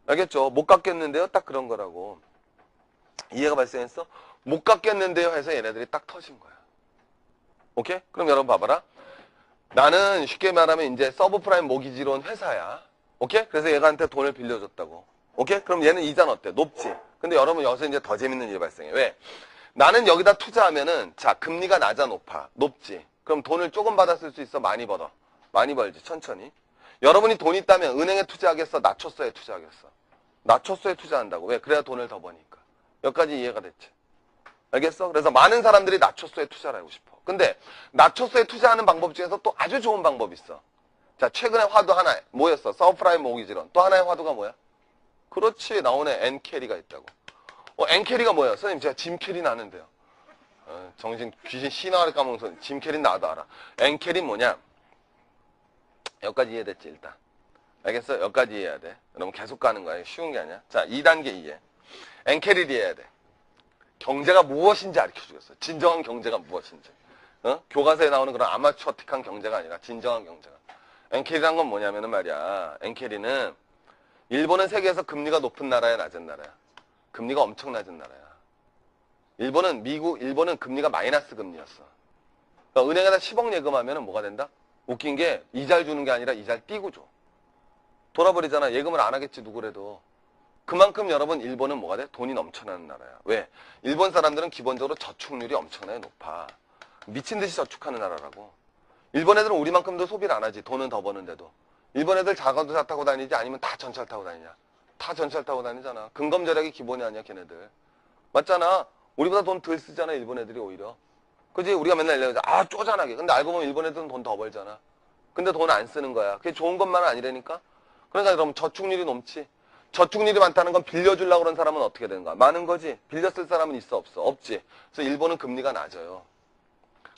알겠죠? 못 갚겠는데요? 딱 그런 거라고. 이해가 발생했어? 못 갚겠는데요? 해서 얘네들이 딱 터진 거야. 오케이? 그럼 여러분 봐봐라. 나는 쉽게 말하면 이제 서브프라임 모기지론 회사야. 오케이? 그래서 얘가한테 돈을 빌려줬다고. 오케이? 그럼 얘는 이자는 어때? 높지? 근데 여러분 여기서 이제 더 재밌는 일이 발생해. 왜? 나는 여기다 투자하면은 자 금리가 낮아 높아. 높지? 그럼 돈을 조금 받았을 수 있어? 많이 벌어? 많이 벌지. 천천히. 여러분이 돈 있다면 은행에 투자하겠어? 나초서에 투자하겠어? 나초서에 투자한다고. 왜? 그래야 돈을 더 버니까. 여기까지 이해가 됐지? 알겠어? 그래서 많은 사람들이 나초서에 투자를 하고 싶어. 근데 나초서에 투자하는 방법 중에서 또 아주 좋은 방법이 있어. 자, 최근에 화두 하나 뭐였어? 서브프라임 모기지론. 또 하나의 화두가 뭐야? 그렇지, 나오네. 엔캐리가 있다고. 엔캐리가 뭐야? 선생님, 제가 짐 캐리는 아는데요. 정신, 귀신 신화를 까먹은 선생님. 짐 캐리는 나도 알아. 엔캐리는 뭐냐? 여기까지 이해됐지, 일단. 알겠어? 여기까지 이해해야 돼. 여러분 계속 가는 거야. 쉬운 게 아니야. 자, 2단계 이해. 엔캐리를 이해해야 돼. 경제가 무엇인지 가르쳐주겠어. 진정한 경제가 무엇인지. 교과서에 나오는 그런 아마추어틱한 경제가 아니라 진정한 경제가. 엔캐리란 건 뭐냐면은 말이야. 엔캐리는 일본은 세계에서 금리가 높은 나라야, 낮은 나라야? 금리가 엄청 낮은 나라야. 일본은 금리가 마이너스 금리였어. 그러니까 은행에다 10억 예금하면은 뭐가 된다? 웃긴 게 이자를 주는 게 아니라 이자를 띄고 줘. 돌아버리잖아. 예금을 안 하겠지, 누구래도. 그만큼 여러분 일본은 뭐가 돼? 돈이 넘쳐나는 나라야. 왜? 일본 사람들은 기본적으로 저축률이 엄청나게 높아. 미친 듯이 저축하는 나라라고. 일본 애들은 우리만큼도 소비를 안 하지. 돈은 더 버는데도. 일본 애들 자가도차 타고 다니지 아니면 다 전철 타고 다니냐? 다 전철 타고 다니잖아. 근검절약이 기본이 아니야, 걔네들. 맞잖아. 우리보다 돈 덜 쓰잖아, 일본 애들이 오히려. 그지? 우리가 맨날 얘기하자. 쪼잔하게. 근데 알고 보면 일본 애들은 돈 더 벌잖아. 근데 돈 안 쓰는 거야. 그게 좋은 것만은 아니라니까? 그러니까 그럼 저축률이 높지. 저축률이 많다는 건 빌려주려고 그런 사람은 어떻게 되는 거야? 많은 거지. 빌려 쓸 사람은 있어, 없어? 없지. 그래서 일본은 금리가 낮아요.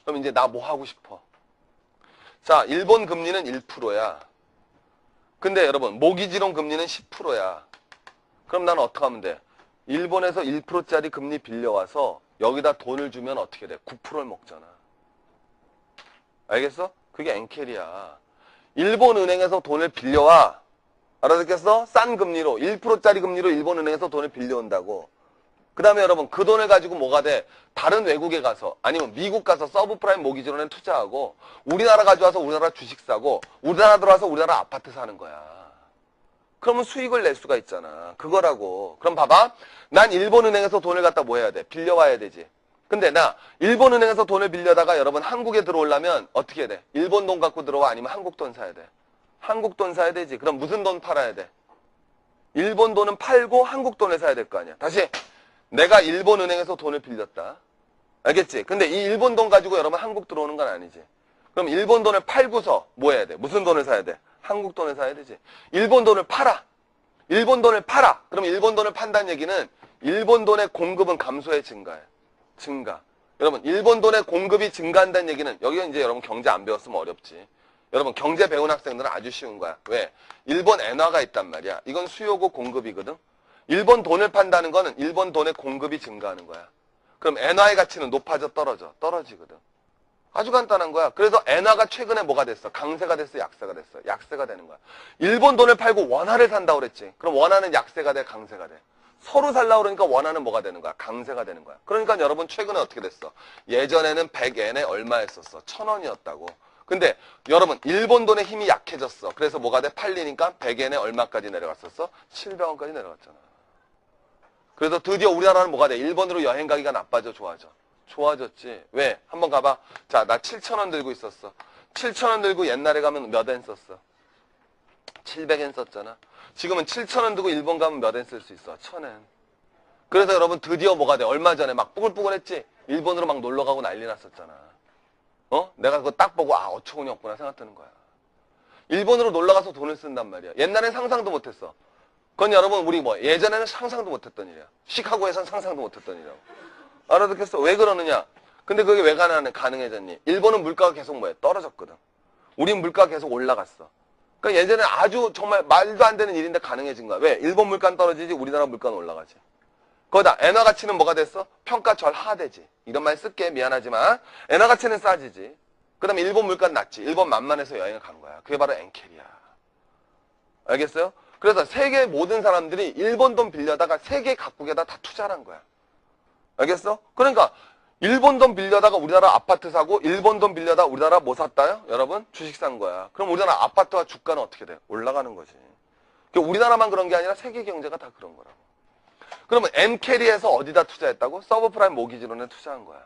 그럼 이제 나 뭐 하고 싶어? 자, 일본 금리는 1%야. 근데 여러분, 모기지론 금리는 10%야. 그럼 나는 어떻게 하면 돼? 일본에서 1%짜리 금리 빌려와서 여기다 돈을 주면 어떻게 돼? 9%를 먹잖아. 알겠어? 그게 엔캐리야. 일본 은행에서 돈을 빌려와. 알아듣겠어? 싼 금리로, 1%짜리 금리로 일본 은행에서 돈을 빌려온다고. 그 다음에 여러분, 그 돈을 가지고 뭐가 돼? 다른 외국에 가서, 아니면 미국 가서 서브프라임 모기지론에 투자하고, 우리나라 가져와서 우리나라 주식 사고, 우리나라 들어와서 우리나라 아파트 사는 거야. 그러면 수익을 낼 수가 있잖아. 그거라고. 그럼 봐봐. 난 일본 은행에서 돈을 갖다 뭐 해야 돼? 빌려와야 되지. 근데 나 일본 은행에서 돈을 빌려다가 여러분 한국에 들어오려면 어떻게 해야 돼? 일본 돈 갖고 들어와? 아니면 한국 돈 사야 돼? 한국 돈 사야 되지. 그럼 무슨 돈 팔아야 돼? 일본 돈은 팔고 한국 돈을 사야 될 거 아니야. 다시. 내가 일본 은행에서 돈을 빌렸다. 알겠지? 근데 이 일본 돈 가지고 여러분 한국 들어오는 건 아니지. 그럼 일본 돈을 팔고서 뭐 해야 돼? 무슨 돈을 사야 돼? 한국 돈을 사야 되지. 일본 돈을 팔아. 일본 돈을 팔아. 그럼 일본 돈을 판다는 얘기는 일본 돈의 공급은 감소해, 증가해? 증가. 여러분, 일본 돈의 공급이 증가한다는 얘기는, 여기가 이제 여러분 경제 안 배웠으면 어렵지. 여러분 경제 배운 학생들은 아주 쉬운 거야. 왜? 일본 엔화가 있단 말이야. 이건 수요고 공급이거든. 일본 돈을 판다는 거는 일본 돈의 공급이 증가하는 거야. 그럼 엔화의 가치는 높아져, 떨어져? 떨어지거든. 아주 간단한 거야. 그래서 엔화가 최근에 뭐가 됐어? 강세가 됐어, 약세가 됐어? 약세가 되는 거야. 일본 돈을 팔고 원화를 산다고 그랬지. 그럼 원화는 약세가 돼, 강세가 돼? 서로 살라고 그러니까 원화는 뭐가 되는 거야? 강세가 되는 거야. 그러니까 여러분 최근에 어떻게 됐어? 예전에는 100엔에 얼마였었어? 1000원이었다고. 근데 여러분 일본 돈의 힘이 약해졌어. 그래서 뭐가 돼? 팔리니까 100엔에 얼마까지 내려갔었어? 700원까지 내려갔잖아. 그래서 드디어 우리나라는 뭐가 돼? 일본으로 여행 가기가 나빠져, 좋아져? 좋아졌지. 왜? 한번 가봐. 자, 나 7,000원 들고 있었어. 7,000원 들고 옛날에 가면 몇 엔 썼어? 700엔 썼잖아. 지금은 7,000원 들고 일본 가면 몇 엔 쓸 수 있어? 1,000엔. 그래서 여러분 드디어 뭐가 돼? 얼마 전에 막 뽀글뽀글했지? 일본으로 막 놀러 가고 난리 났었잖아. 내가 그거 딱 보고 어처구니 없구나 생각드는 거야. 일본으로 놀러 가서 돈을 쓴단 말이야. 옛날엔 상상도 못했어. 그건 여러분 우리 예전에는 상상도 못했던 일이야. 시카고에선 상상도 못했던 일이라고. 알아듣겠어? 왜 그러느냐? 근데 그게 왜 가능해졌니? 일본은 물가가 계속 떨어졌거든. 우린 물가가 계속 올라갔어. 그러니까 예전에 아주 정말 말도 안 되는 일인데 가능해진 거야. 왜? 일본 물가는 떨어지지 우리나라 물가는 올라가지. 거기다 엔화 가치는 뭐가 됐어? 평가 절하되지. 이런 말 쓸게, 미안하지만 엔화 가치는 싸지지. 그 다음에 일본 물가는 낮지. 일본 만만해서 여행을 간 거야. 그게 바로 엔캐리야. 알겠어요? 그래서 세계 모든 사람들이 일본 돈 빌려다가 세계 각국에다 다 투자를 한 거야. 알겠어? 그러니까 일본 돈 빌려다가 우리나라 아파트 사고 일본 돈 빌려다 우리나라 뭐 샀다요? 여러분 주식 산 거야. 그럼 우리나라 아파트와 주가는 어떻게 돼? 올라가는 거지. 그러니까 우리나라만 그런 게 아니라 세계 경제가 다 그런 거라고. 그러면 엔캐리에서 어디다 투자했다고? 서브프라임 모기지론에 투자한 거야.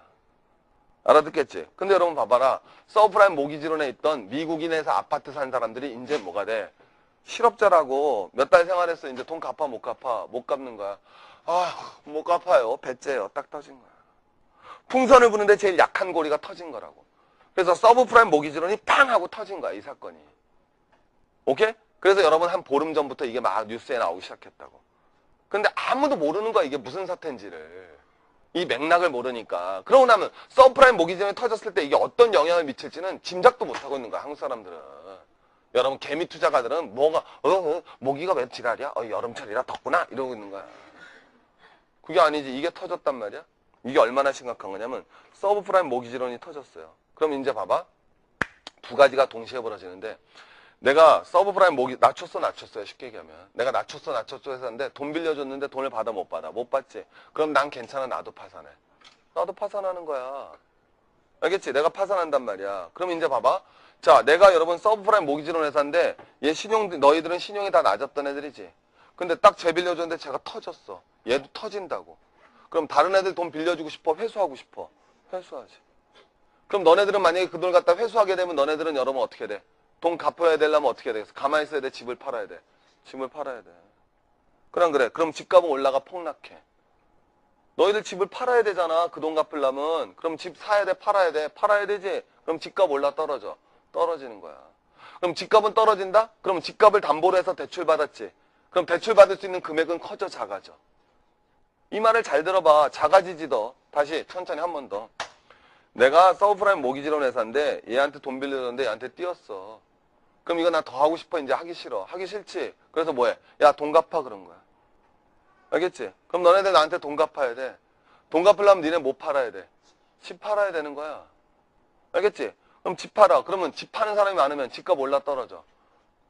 알아듣겠지? 근데 여러분 봐봐라. 서브프라임 모기지론에 있던 미국인에서 아파트 산 사람들이 이제 뭐가 돼? 실업자라고 몇 달 생활했어. 이제 돈 갚아 못 갚아? 못 갚는 거야. 아, 못 갚아요. 배째요. 딱 터진 거야. 풍선을 부는데 제일 약한 고리가 터진 거라고. 그래서 서브프라임 모기지론이 팡 하고 터진 거야. 이 사건이. 오케이? 그래서 여러분 한 보름 전부터 이게 막 뉴스에 나오기 시작했다고. 근데 아무도 모르는 거야. 이게 무슨 사태인지를. 이 맥락을 모르니까. 그러고 나면 서브프라임 모기지론이 터졌을 때 이게 어떤 영향을 미칠지는 짐작도 못하고 있는 거야. 한국 사람들은. 여러분 개미 투자가들은 뭐가 모기가 왜 지랄이야? 여름철이라 덥구나 이러고 있는 거야. 그게 아니지. 이게 터졌단 말이야. 이게 얼마나 심각한 거냐면 서브프라임 모기지론이 터졌어요. 그럼 이제 봐봐. 두 가지가 동시에 벌어지는데 내가 서브프라임 낮췄어요. 쉽게 얘기하면. 내가 낮췄어 해서 하는데 돈 빌려줬는데 돈을 받아 못 받아? 못 받지. 그럼 난 괜찮아. 나도 파산해. 나도 파산하는 거야. 알겠지? 내가 파산한단 말이야. 그럼 이제 봐봐. 자, 내가 여러분 서브프라임 모기지론 회사인데 얘 너희들은 신용이 다 낮았던 애들이지. 근데 딱 쟤 빌려줬는데 쟤가 터졌어. 얘도 터진다고. 그럼 다른 애들 돈 빌려주고 싶어? 회수하고 싶어? 회수하지. 그럼 너네들은 만약에 그 돈을 갖다 회수하게 되면 너네들은 여러분 어떻게 돼? 돈 갚아야 되려면 어떻게 돼? 가만히 있어야 돼? 집을 팔아야 돼? 집을 팔아야 돼. 그래. 그럼 집값은 올라가 폭락해. 너희들 집을 팔아야 되잖아. 그 돈 갚으려면. 그럼 집 사야 돼? 팔아야 돼? 팔아야 되지? 그럼 집값 올라 떨어져. 떨어지는 거야. 그럼 집값은 떨어진다? 그럼 집값을 담보로 해서 대출 받았지. 그럼 대출 받을 수 있는 금액은 커져 작아져. 이 말을 잘 들어봐. 작아지지 더. 다시 천천히 한 번 더. 내가 서브프라임 모기지론 회사인데 얘한테 돈 빌려줬는데 얘한테 띄었어. 그럼 이거 나 더 하고 싶어? 이제 하기 싫어. 하기 싫지? 그래서 뭐해? 야, 돈 갚아 그런 거야. 알겠지? 그럼 너네들 나한테 돈 갚아야 돼. 돈 갚으려면 니네 뭐 팔아야 돼? 집 팔아야 되는 거야. 알겠지? 그럼 집 팔아. 그러면 집 파는 사람이 많으면 집값 올라 떨어져.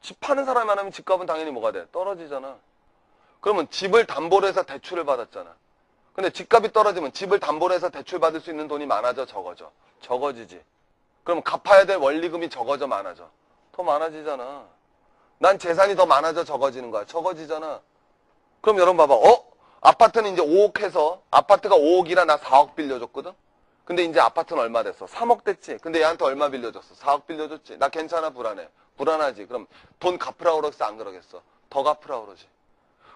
집 파는 사람이 많으면 집값은 당연히 뭐가 돼? 떨어지잖아. 그러면 집을 담보로 해서 대출을 받았잖아. 근데 집값이 떨어지면 집을 담보로 해서 대출 받을 수 있는 돈이 많아져, 적어져? 적어지지. 그럼 갚아야 될 원리금이 적어져, 많아져? 더 많아지잖아. 난 재산이 더 많아져, 적어지는 거야. 적어지잖아. 그럼 여러분 봐봐. 아파트는 이제 5억 해서 아파트가 5억이라 나 4억 빌려줬거든? 근데 이제 아파트는 얼마 됐어? 3억 됐지? 근데 얘한테 얼마 빌려줬어? 4억 빌려줬지? 나 괜찮아, 불안해? 불안하지? 그럼 돈 갚으라고 그러겠어, 안 그러겠어? 더 갚으라고 그러지.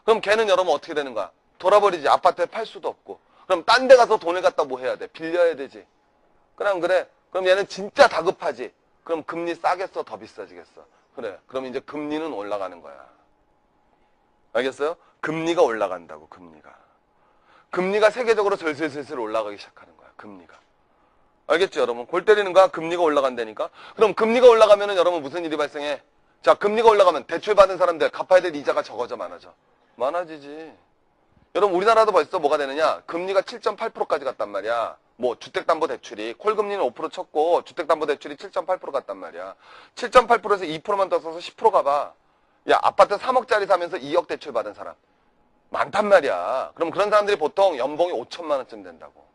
그럼 걔는 여러분 어떻게 되는 거야? 돌아버리지. 아파트에 팔 수도 없고. 그럼 딴 데 가서 돈을 갖다 뭐 해야 돼? 빌려야 되지. 그래. 그럼 얘는 진짜 다급하지. 그럼 금리 싸겠어? 더 비싸지겠어? 그래. 그럼 이제 금리는 올라가는 거야. 알겠어요? 금리가 올라간다고, 금리가. 금리가 세계적으로 슬슬 올라가기 시작하는 거야, 금리가. 알겠죠, 여러분? 골 때리는 거야? 금리가 올라간다니까? 그럼 금리가 올라가면은 여러분 무슨 일이 발생해? 자, 금리가 올라가면 대출 받은 사람들 갚아야 될 이자가 적어져, 많아져? 많아지지. 여러분, 우리나라도 벌써 뭐가 되느냐? 금리가 7.8%까지 갔단 말이야. 뭐, 주택담보대출이. 콜금리는 5% 쳤고, 주택담보대출이 7.8% 갔단 말이야. 7.8%에서 2%만 더 써서 10% 가봐. 야, 아파트 3억짜리 사면서 2억 대출 받은 사람. 많단 말이야. 그럼 그런 사람들이 보통 연봉이 5천만 원쯤 된다고.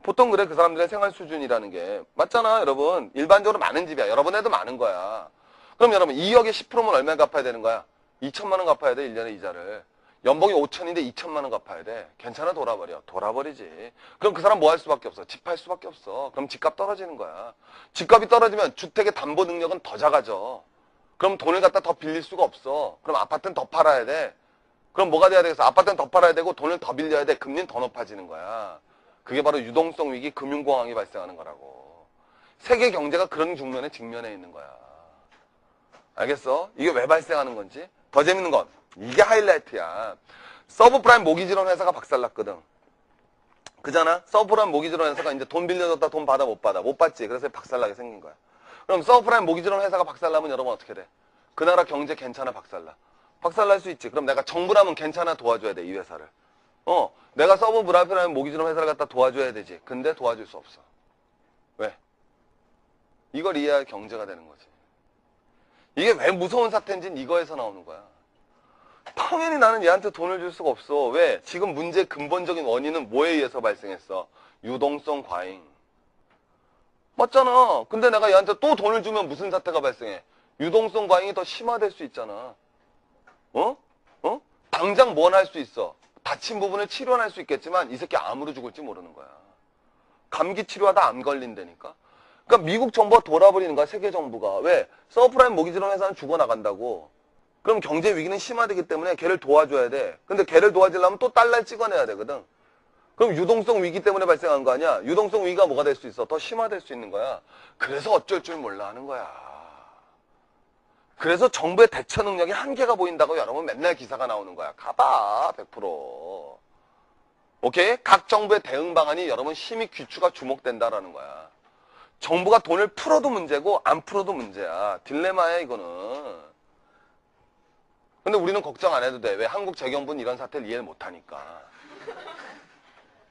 보통 그래, 그 사람들의 생활 수준이라는 게. 맞잖아, 여러분. 일반적으로 많은 집이야. 여러분 애도 많은 거야. 그럼 여러분, 2억에 10%면 얼마 갚아야 되는 거야? 2천만 원 갚아야 돼, 1년에 이자를. 연봉이 5천인데 2천만 원 갚아야 돼. 괜찮아, 돌아버려. 돌아버리지. 그럼 그 사람 뭐 할 수밖에 없어? 집 팔 수밖에 없어. 그럼 집값 떨어지는 거야. 집값이 떨어지면 주택의 담보 능력은 더 작아져. 그럼 돈을 갖다 더 빌릴 수가 없어. 그럼 아파트는 더 팔아야 돼. 그럼 뭐가 돼야 되겠어? 아파트는 더 팔아야 되고 돈을 더 빌려야 돼. 금리는 더 높아지는 거야. 그게 바로 유동성 위기, 금융공황이 발생하는 거라고. 세계 경제가 그런 국면에 직면해 있는 거야. 알겠어? 이게 왜 발생하는 건지? 더 재밌는 건 이게 하이라이트야. 서브프라임 모기지론 회사가 박살났거든. 그잖아? 서브프라임 모기지론 회사가 이제 돈 빌려줬다 돈 받아 못 받아. 못 받지. 그래서 박살나게 생긴 거야. 그럼 서브프라임 모기지론 회사가 박살나면 여러분 어떻게 돼? 그 나라 경제 괜찮아, 박살나? 박살날 수 있지. 그럼 내가 정부라면 괜찮아, 도와줘야 돼, 이 회사를. 내가 서브프라임 모기지론 회사를 갖다 도와줘야 되지. 근데 도와줄 수 없어. 왜? 이걸 이해할 경제가 되는 거지. 이게 왜 무서운 사태인지는 이거에서 나오는 거야. 당연히 나는 얘한테 돈을 줄 수가 없어. 왜? 지금 문제의 근본적인 원인은 뭐에 의해서 발생했어? 유동성 과잉. 맞잖아. 근데 내가 얘한테 또 돈을 주면 무슨 사태가 발생해? 유동성 과잉이 더 심화될 수 있잖아. 당장 뭘 할 수 있어? 다친 부분을 치료할 수 있겠지만 이 새끼 암으로 죽을지 모르는 거야. 감기 치료하다 암 걸린다니까. 그러니까 미국 정부가 돌아버리는 거야, 세계 정부가. 왜? 서브프라임 모기지론 회사는 죽어나간다고. 그럼 경제 위기는 심화되기 때문에 걔를 도와줘야 돼. 근데 걔를 도와주려면 또 달러를 찍어내야 되거든. 그럼 유동성 위기 때문에 발생한 거 아니야? 유동성 위기가 뭐가 될 수 있어? 더 심화될 수 있는 거야. 그래서 어쩔 줄 몰라 하는 거야. 그래서 정부의 대처 능력이 한계가 보인다고 여러분 맨날 기사가 나오는 거야. 가봐, 100%. 오케이? 각 정부의 대응 방안이 여러분 심히 귀추가 주목된다라는 거야. 정부가 돈을 풀어도 문제고 안 풀어도 문제야. 딜레마야 이거는. 근데 우리는 걱정 안 해도 돼. 왜? 한국 재경부는 이런 사태를 이해를 못하니까.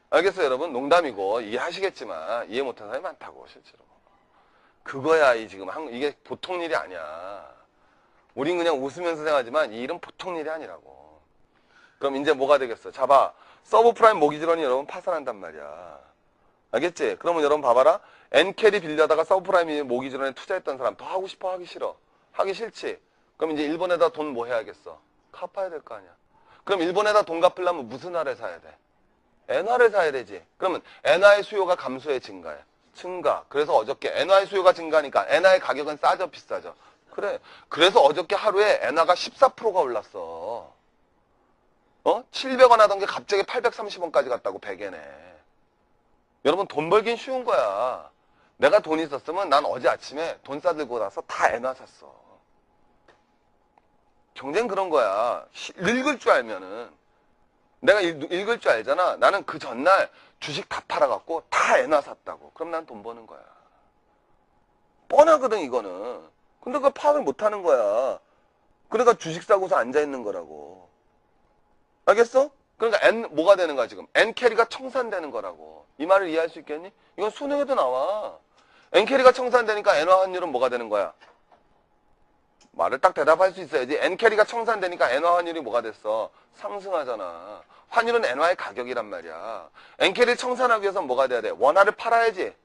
알겠어요 여러분? 농담이고 이해하시겠지만 이해 못하는 사람이 많다고 실제로. 그거야 이게 보통 일이 아니야. 우린 그냥 웃으면서 생각하지만 이 일은 보통 일이 아니라고. 그럼 이제 뭐가 되겠어? 자봐. 서브프라임 모기지론이 여러분 파산한단 말이야. 알겠지? 그러면 여러분 봐봐라. 엔캐리 빌려다가 서브프라임 모기지론에 투자했던 사람 더 하고 싶어? 하기 싫어? 하기 싫지? 그럼 이제 일본에다 돈 뭐 해야겠어? 갚아야 될 거 아니야. 그럼 일본에다 돈 갚으려면 무슨 화를 사야 돼? 엔화를 사야 되지. 그러면 엔화의 수요가 감소해 증가해. 증가. 그래서 어저께 엔화의 수요가 증가하니까 엔화의 가격은 싸죠 비싸죠? 그래. 그래서 어저께 하루에 엔화가 14%가 올랐어. 700원 하던 게 갑자기 830원까지 갔다고 100엔에. 여러분 돈 벌긴 쉬운 거야. 내가 돈 있었으면 난 어제 아침에 돈 싸들고 나서 다 엔화 샀어. 경제는 그런 거야. 읽을 줄 알면은. 내가 읽을 줄 알잖아. 나는 그 전날 주식 다 팔아갖고 다 엔화 샀다고. 그럼 난 돈 버는 거야. 뻔하거든 이거는. 근데 그걸 파악을 못하는 거야. 그러니까 주식 사고서 앉아있는 거라고. 알겠어? 그러니까 뭐가 되는 거야 지금? N캐리가 청산되는 거라고. 이 말을 이해할 수 있겠니? 이건 수능에도 나와. N캐리가 청산되니까 엔화 환율은 뭐가 되는 거야? 말을 딱 대답할 수 있어야지. N캐리가 청산되니까 엔화 환율이 뭐가 됐어? 상승하잖아. 환율은 엔화의 가격이란 말이야. N캐리를 청산하기 위해서는 뭐가 돼야 돼? 원화를 팔아야지.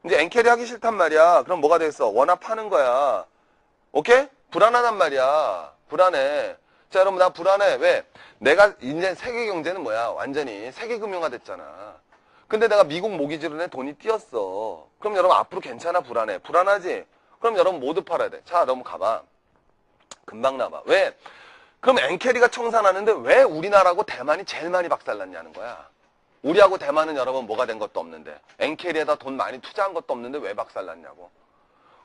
이제 N캐리 하기 싫단 말이야. 그럼 뭐가 되겠어? 원화 파는 거야. 오케이? 불안하단 말이야. 불안해. 자, 여러분 나 불안해. 왜? 내가 이제 세계 경제는 뭐야? 완전히 세계 금융화 됐잖아. 근데 내가 미국 모기지론에 돈이 뛰었어. 그럼 여러분 앞으로 괜찮아? 불안해? 불안하지? 그럼 여러분 모두 팔아야 돼. 자, 여러분 가봐. 금방 나봐. 왜? 그럼 엔캐리가 청산하는데 왜 우리나라하고 대만이 제일 많이 박살났냐는 거야. 우리하고 대만은 여러분 뭐가 된 것도 없는데 엔캐리에다 돈 많이 투자한 것도 없는데 왜 박살났냐고.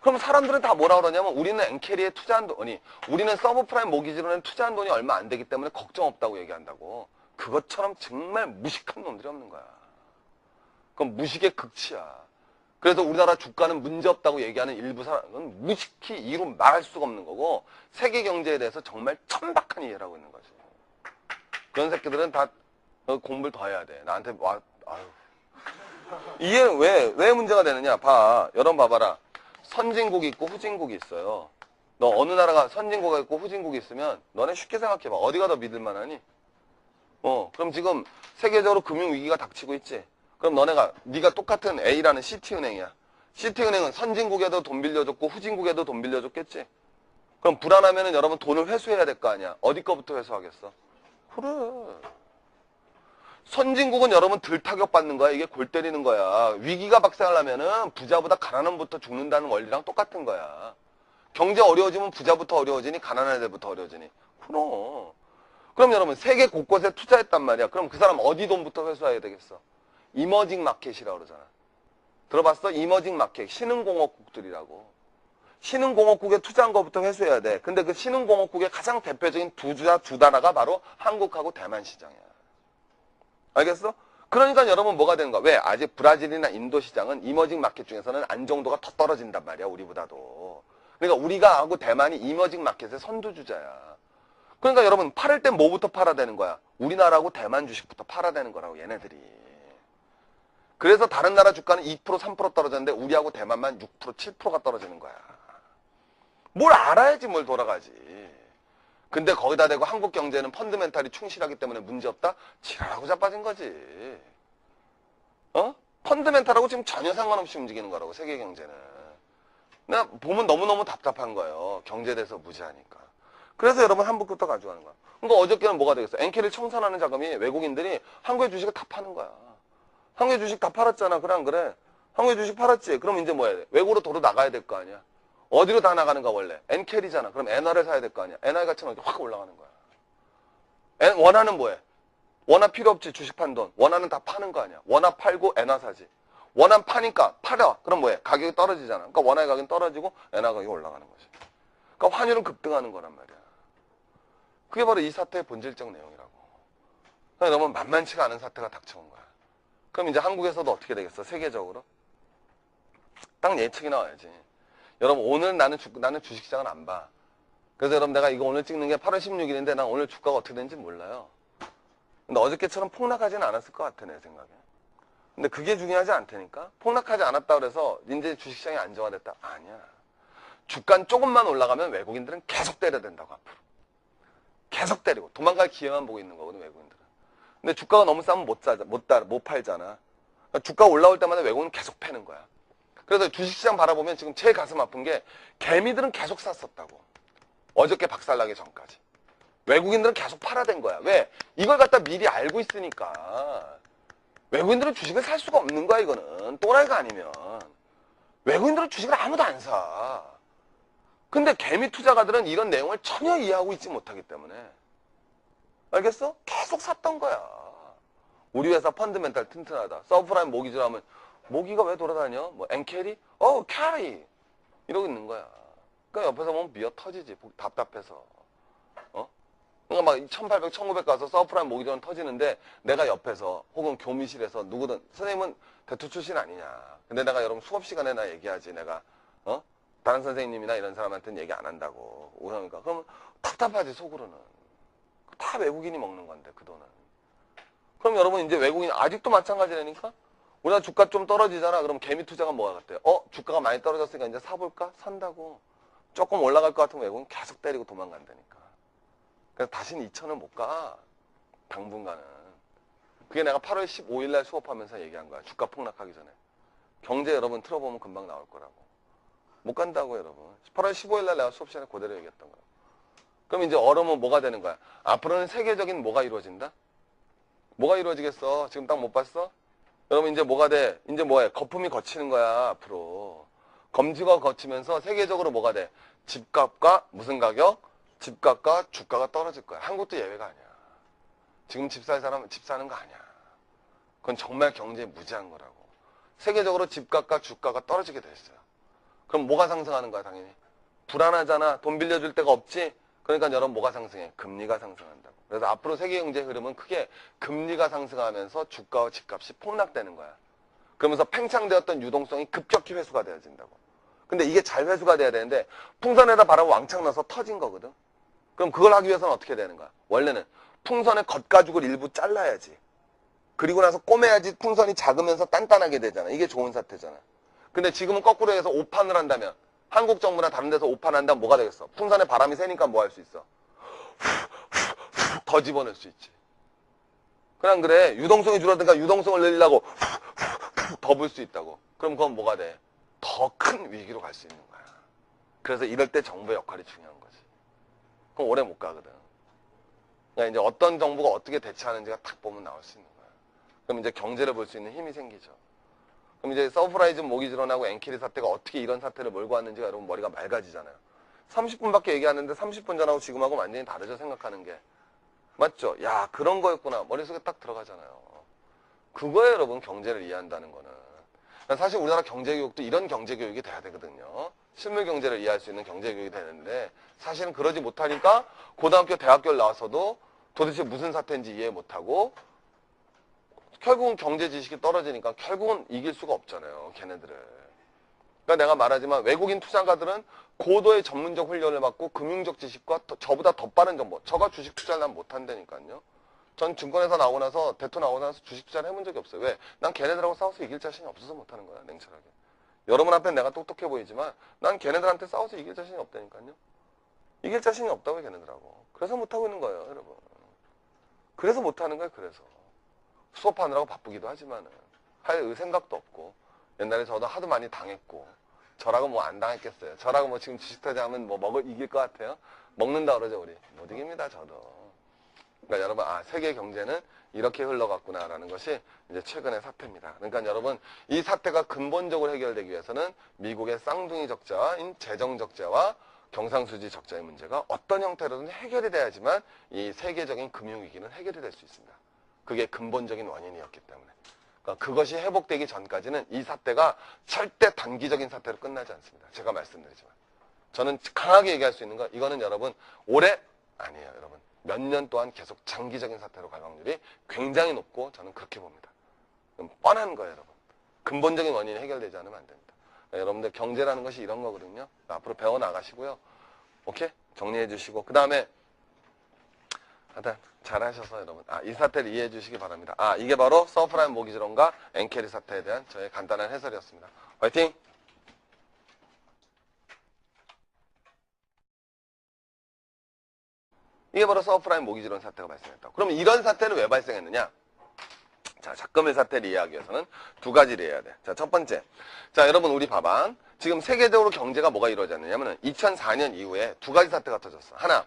그럼 사람들은 다 뭐라 그러냐면 우리는 엔캐리에 투자한 돈이 우리는 서브프라임 모기지론에 투자한 돈이 얼마 안 되기 때문에 걱정 없다고 얘기한다고. 그것처럼 정말 무식한 놈들이 없는 거야. 그건 무식의 극치야. 그래서 우리나라 주가는 문제없다고 얘기하는 일부 사람은 무식히 이루 말할 수가 없는 거고 세계 경제에 대해서 정말 천박한 이해를 하고 있는 거지. 그런 새끼들은 다 공부를 더 해야 돼. 나한테 아유. 이게 왜 문제가 되느냐? 봐. 여러분 봐봐라. 선진국이 있고 후진국이 있어요. 너 어느 나라가 선진국이 있고 후진국이 있으면 너네 쉽게 생각해봐. 어디가 더 믿을 만하니? 그럼 지금 세계적으로 금융위기가 닥치고 있지? 그럼 네가 똑같은 A라는 C티은행이야. C티은행은 선진국에도 돈 빌려줬고 후진국에도 돈 빌려줬겠지? 그럼 불안하면은 여러분 돈을 회수해야 될 거 아니야? 어디 거부터 회수하겠어? 그래. 선진국은 여러분 덜 타격받는 거야. 이게 골 때리는 거야. 위기가 발생하려면은 부자보다 가난한 놈부터 죽는다는 원리랑 똑같은 거야. 경제 어려워지면 부자부터 어려워지니 가난한 애들부터 어려워지니. 그럼 여러분 세계 곳곳에 투자했단 말이야. 그럼 그 사람 어디 돈부터 회수해야 되겠어? 이머징 마켓이라고 그러잖아. 들어봤어? 이머징 마켓. 신흥공업국들이라고. 신흥공업국에 투자한 것부터 회수해야 돼. 근데 그 신흥공업국의 가장 대표적인 두 나라가 바로 한국하고 대만 시장이야. 알겠어? 그러니까 여러분 뭐가 되는 거야? 왜? 아직 브라질이나 인도 시장은 이머징 마켓 중에서는 안정도가 더 떨어진단 말이야. 우리보다도. 그러니까 우리가 하고 대만이 이머징 마켓의 선두주자야. 그러니까 여러분 팔을 땐 뭐부터 팔아야 되는 거야? 우리나라하고 대만 주식부터 팔아야 되는 거라고 얘네들이. 그래서 다른 나라 주가는 2% 3% 떨어졌는데 우리하고 대만만 6% 7%가 떨어지는 거야. 뭘 알아야지 뭘 돌아가지. 근데 거기다 대고 한국 경제는 펀드멘탈이 충실하기 때문에 문제없다? 지랄하고 자빠진 거지. 펀드멘탈하고 지금 전혀 상관없이 움직이는 거라고 세계 경제는. 내가 보면 너무너무 답답한 거예요. 경제에 대해서 무지하니까. 그래서 여러분 한국부터 가져가는 거야. 그러니까 어저께는 뭐가 되겠어? 엔캐리를 청산하는 자금이 외국인들이 한국의 주식을 다 파는 거야. 한국에 주식 다 팔았잖아. 그래 안 그래? 한국에 주식 팔았지. 그럼 이제 뭐 해야 돼? 외국으로 도로 나가야 될 거 아니야. 어디로 다 나가는가 원래? 엔캐리잖아. 그럼 엔화를 사야 될 거 아니야. 엔화 가치는 확 올라가는 거야. 원화는 뭐해? 원화 필요 없지. 주식 판 돈. 원화는 다 파는 거 아니야. 원화 팔고 엔화 사지. 원화 파니까 팔아. 그럼 뭐해? 가격이 떨어지잖아. 그러니까 원화의 가격이 떨어지고 엔화 가격이 올라가는 거지. 그러니까 환율은 급등하는 거란 말이야. 그게 바로 이 사태의 본질적 내용이라고. 그러니까 너무 만만치가 않은 사태가 닥쳐온 거야. 그럼 이제 한국에서도 어떻게 되겠어? 세계적으로? 딱 예측이 나와야지. 여러분 오늘 나는 주식시장을 안 봐. 그래서 여러분 내가 이거 오늘 찍는 게 8월 16일인데 난 오늘 주가가 어떻게 되는지 몰라요. 근데 어저께처럼 폭락하지는 않았을 것 같아 내 생각에. 근데 그게 중요하지 않다니까. 폭락하지 않았다 그래서 이제 주식시장이 안정화됐다. 아니야. 주가는 조금만 올라가면 외국인들은 계속 때려야 된다고 앞으로. 계속 때리고 도망갈 기회만 보고 있는 거거든 외국인들은. 근데 주가가 너무 싸면 못 팔잖아. 그러니까 주가 올라올 때마다 외국인은 계속 패는 거야. 그래서 주식시장 바라보면 지금 제일 가슴 아픈 게 개미들은 계속 샀었다고. 어저께 박살나기 전까지. 외국인들은 계속 팔아댄 거야. 왜? 이걸 갖다 미리 알고 있으니까. 외국인들은 주식을 살 수가 없는 거야 이거는. 또라이가 아니면. 외국인들은 주식을 아무도 안 사. 근데 개미 투자가들은 이런 내용을 전혀 이해하고 있지 못하기 때문에. 알겠어? 계속 샀던 거야. 우리 회사 펀드멘탈 튼튼하다. 서브프라임 모기지로 하면 모기가 왜 돌아다녀? 뭐 엔캐리? 캐리! 이러고 있는 거야. 그러니까 옆에서 보면 미어 터지지. 답답해서. 그러니까 막 1800, 1900 가서 서브프라임 모기지로는 터지는데 내가 옆에서 혹은 교무실에서 누구든 선생님은 대투 출신 아니냐. 근데 내가 여러분 수업 시간에 나 얘기하지. 내가 다른 선생님이나 이런 사람한테는 얘기 안 한다고. 그러니까 그러면 답답하지 속으로는. 다 외국인이 먹는 건데 그 돈은. 그럼 여러분 이제 외국인 아직도 마찬가지라니까? 우리가 주가 좀 떨어지잖아. 그럼 개미 투자가 뭐가 같아요? 주가가 많이 떨어졌으니까 이제 사볼까? 산다고. 조금 올라갈 것 같으면 외국인 계속 때리고 도망간다니까. 그래서 다시는 2천을 못 가. 당분간은. 그게 내가 8월 15일 날 수업하면서 얘기한 거야. 주가 폭락하기 전에. 경제 여러분 틀어보면 금방 나올 거라고. 못 간다고 여러분. 8월 15일 날 내가 수업 시간에 그대로 얘기했던 거야. 그럼 이제 얼으면 뭐가 되는 거야? 앞으로는 세계적인 뭐가 이루어진다? 뭐가 이루어지겠어? 지금 딱 못 봤어? 여러분 이제 뭐가 돼? 이제 뭐해? 거품이 거치는 거야 앞으로. 검지가 거치면서 세계적으로 뭐가 돼? 집값과 무슨 가격? 집값과 주가가 떨어질 거야. 한국도 예외가 아니야. 지금 집 살 사람은 집 사는 거 아니야. 그건 정말 경제에 무지한 거라고. 세계적으로 집값과 주가가 떨어지게 돼 있어요. 그럼 뭐가 상승하는 거야 당연히? 불안하잖아. 돈 빌려줄 데가 없지? 그러니까 여러분 뭐가 상승해? 금리가 상승한다고. 그래서 앞으로 세계 경제 흐름은 크게 금리가 상승하면서 주가와 집값이 폭락되는 거야. 그러면서 팽창되었던 유동성이 급격히 회수가 되어진다고. 근데 이게 잘 회수가 돼야 되는데 풍선에다 바람 왕창 넣어서 터진 거거든. 그럼 그걸 하기 위해서는 어떻게 되는 거야? 원래는 풍선의 겉가죽을 일부 잘라야지. 그리고 나서 꼬매야지 풍선이 작으면서 단단하게 되잖아. 이게 좋은 사태잖아. 근데 지금은 거꾸로 해서 오판을 한다면 한국 정부나 다른 데서 오판한다면 뭐가 되겠어? 풍선에 바람이 새니까 뭐 할 수 있어? 더 집어넣을 수 있지. 그냥 그래. 유동성이 줄어드니까 유동성을 늘리려고 더 불 수 있다고. 그럼 그건 뭐가 돼? 더 큰 위기로 갈 수 있는 거야. 그래서 이럴 때 정부의 역할이 중요한 거지. 그럼 오래 못 가거든. 그러니까 이제 어떤 정부가 어떻게 대처하는지가 딱 보면 나올 수 있는 거야. 그럼 이제 경제를 볼 수 있는 힘이 생기죠. 그럼 이제 서프라이즈 모기지론하고 엔캐리 사태가 어떻게 이런 사태를 몰고 왔는지가 여러분 머리가 맑아지잖아요. 30분밖에 얘기하는데 30분 전하고 지금하고 완전히 다르죠, 생각하는 게. 맞죠? 야, 그런 거였구나. 머릿속에 딱 들어가잖아요. 그거예요, 여러분, 경제를 이해한다는 거는. 사실 우리나라 경제교육도 이런 경제교육이 돼야 되거든요. 실물 경제를 이해할 수 있는 경제교육이 되는데 사실은 그러지 못하니까 고등학교, 대학교를 나와서도 도대체 무슨 사태인지 이해 못하고 결국은 경제 지식이 떨어지니까 결국은 이길 수가 없잖아요, 걔네들을. 그러니까 내가 말하지만 외국인 투자가들은 고도의 전문적 훈련을 받고 금융적 지식과 저보다 더 빠른 정보. 저가 주식 투자를 난 못한다니까요. 전 증권에서 나오고 나서 대토 나오고 나서 주식 투자를 해본 적이 없어요. 왜? 난 걔네들하고 싸워서 이길 자신이 없어서 못하는 거야, 냉철하게. 여러분 앞에 내가 똑똑해 보이지만 난 걔네들한테 싸워서 이길 자신이 없다니까요. 이길 자신이 없다고요, 걔네들하고. 그래서 못하고 있는 거예요, 여러분. 그래서 못하는 거예요, 그래서. 수업하느라고 바쁘기도 하지만은 할 생각도 없고 옛날에 저도 하도 많이 당했고 저라고 뭐 안 당했겠어요. 저라고 뭐 지금 주식 투자하면 뭐 이길 것 같아요? 먹는다 그러죠 우리. 못 이깁니다 저도. 그러니까 여러분, 세계 경제는 이렇게 흘러갔구나라는 것이 이제 최근의 사태입니다. 그러니까 여러분, 이 사태가 근본적으로 해결되기 위해서는 미국의 쌍둥이 적자인 재정 적자와 경상수지 적자의 문제가 어떤 형태로든 해결이 돼야지만 이 세계적인 금융위기는 해결이 될 수 있습니다. 그게 근본적인 원인이었기 때문에. 그러니까 그것이 회복되기 전까지는 이 사태가 절대 단기적인 사태로 끝나지 않습니다. 제가 말씀드리지만. 저는 강하게 얘기할 수 있는 건 이거는 여러분 올해 아니에요. 여러분 몇 년 동안 계속 장기적인 사태로 갈 확률이 굉장히 높고 저는 그렇게 봅니다. 뻔한 거예요. 여러분. 근본적인 원인이 해결되지 않으면 안 됩니다. 여러분들 경제라는 것이 이런 거거든요. 앞으로 배워나가시고요. 오케이? 정리해 주시고 그 다음에 하여튼 잘하셔서 여러분 이 사태를 이해해 주시기 바랍니다. 이게 바로 서프라임 모기지론과 엔캐리 사태에 대한 저의 간단한 해설이었습니다. 화이팅! 이게 바로 서프라임 모기지론 사태가 발생했다. 그럼 이런 사태는 왜 발생했느냐? 자, 작금일 사태를 이해하기 위해서는 두 가지를 해야 돼. 자, 첫 번째. 자, 여러분 우리 봐봐. 지금 세계적으로 경제가 뭐가 이루어졌느냐면 2004년 이후에 두 가지 사태가 터졌어. 하나,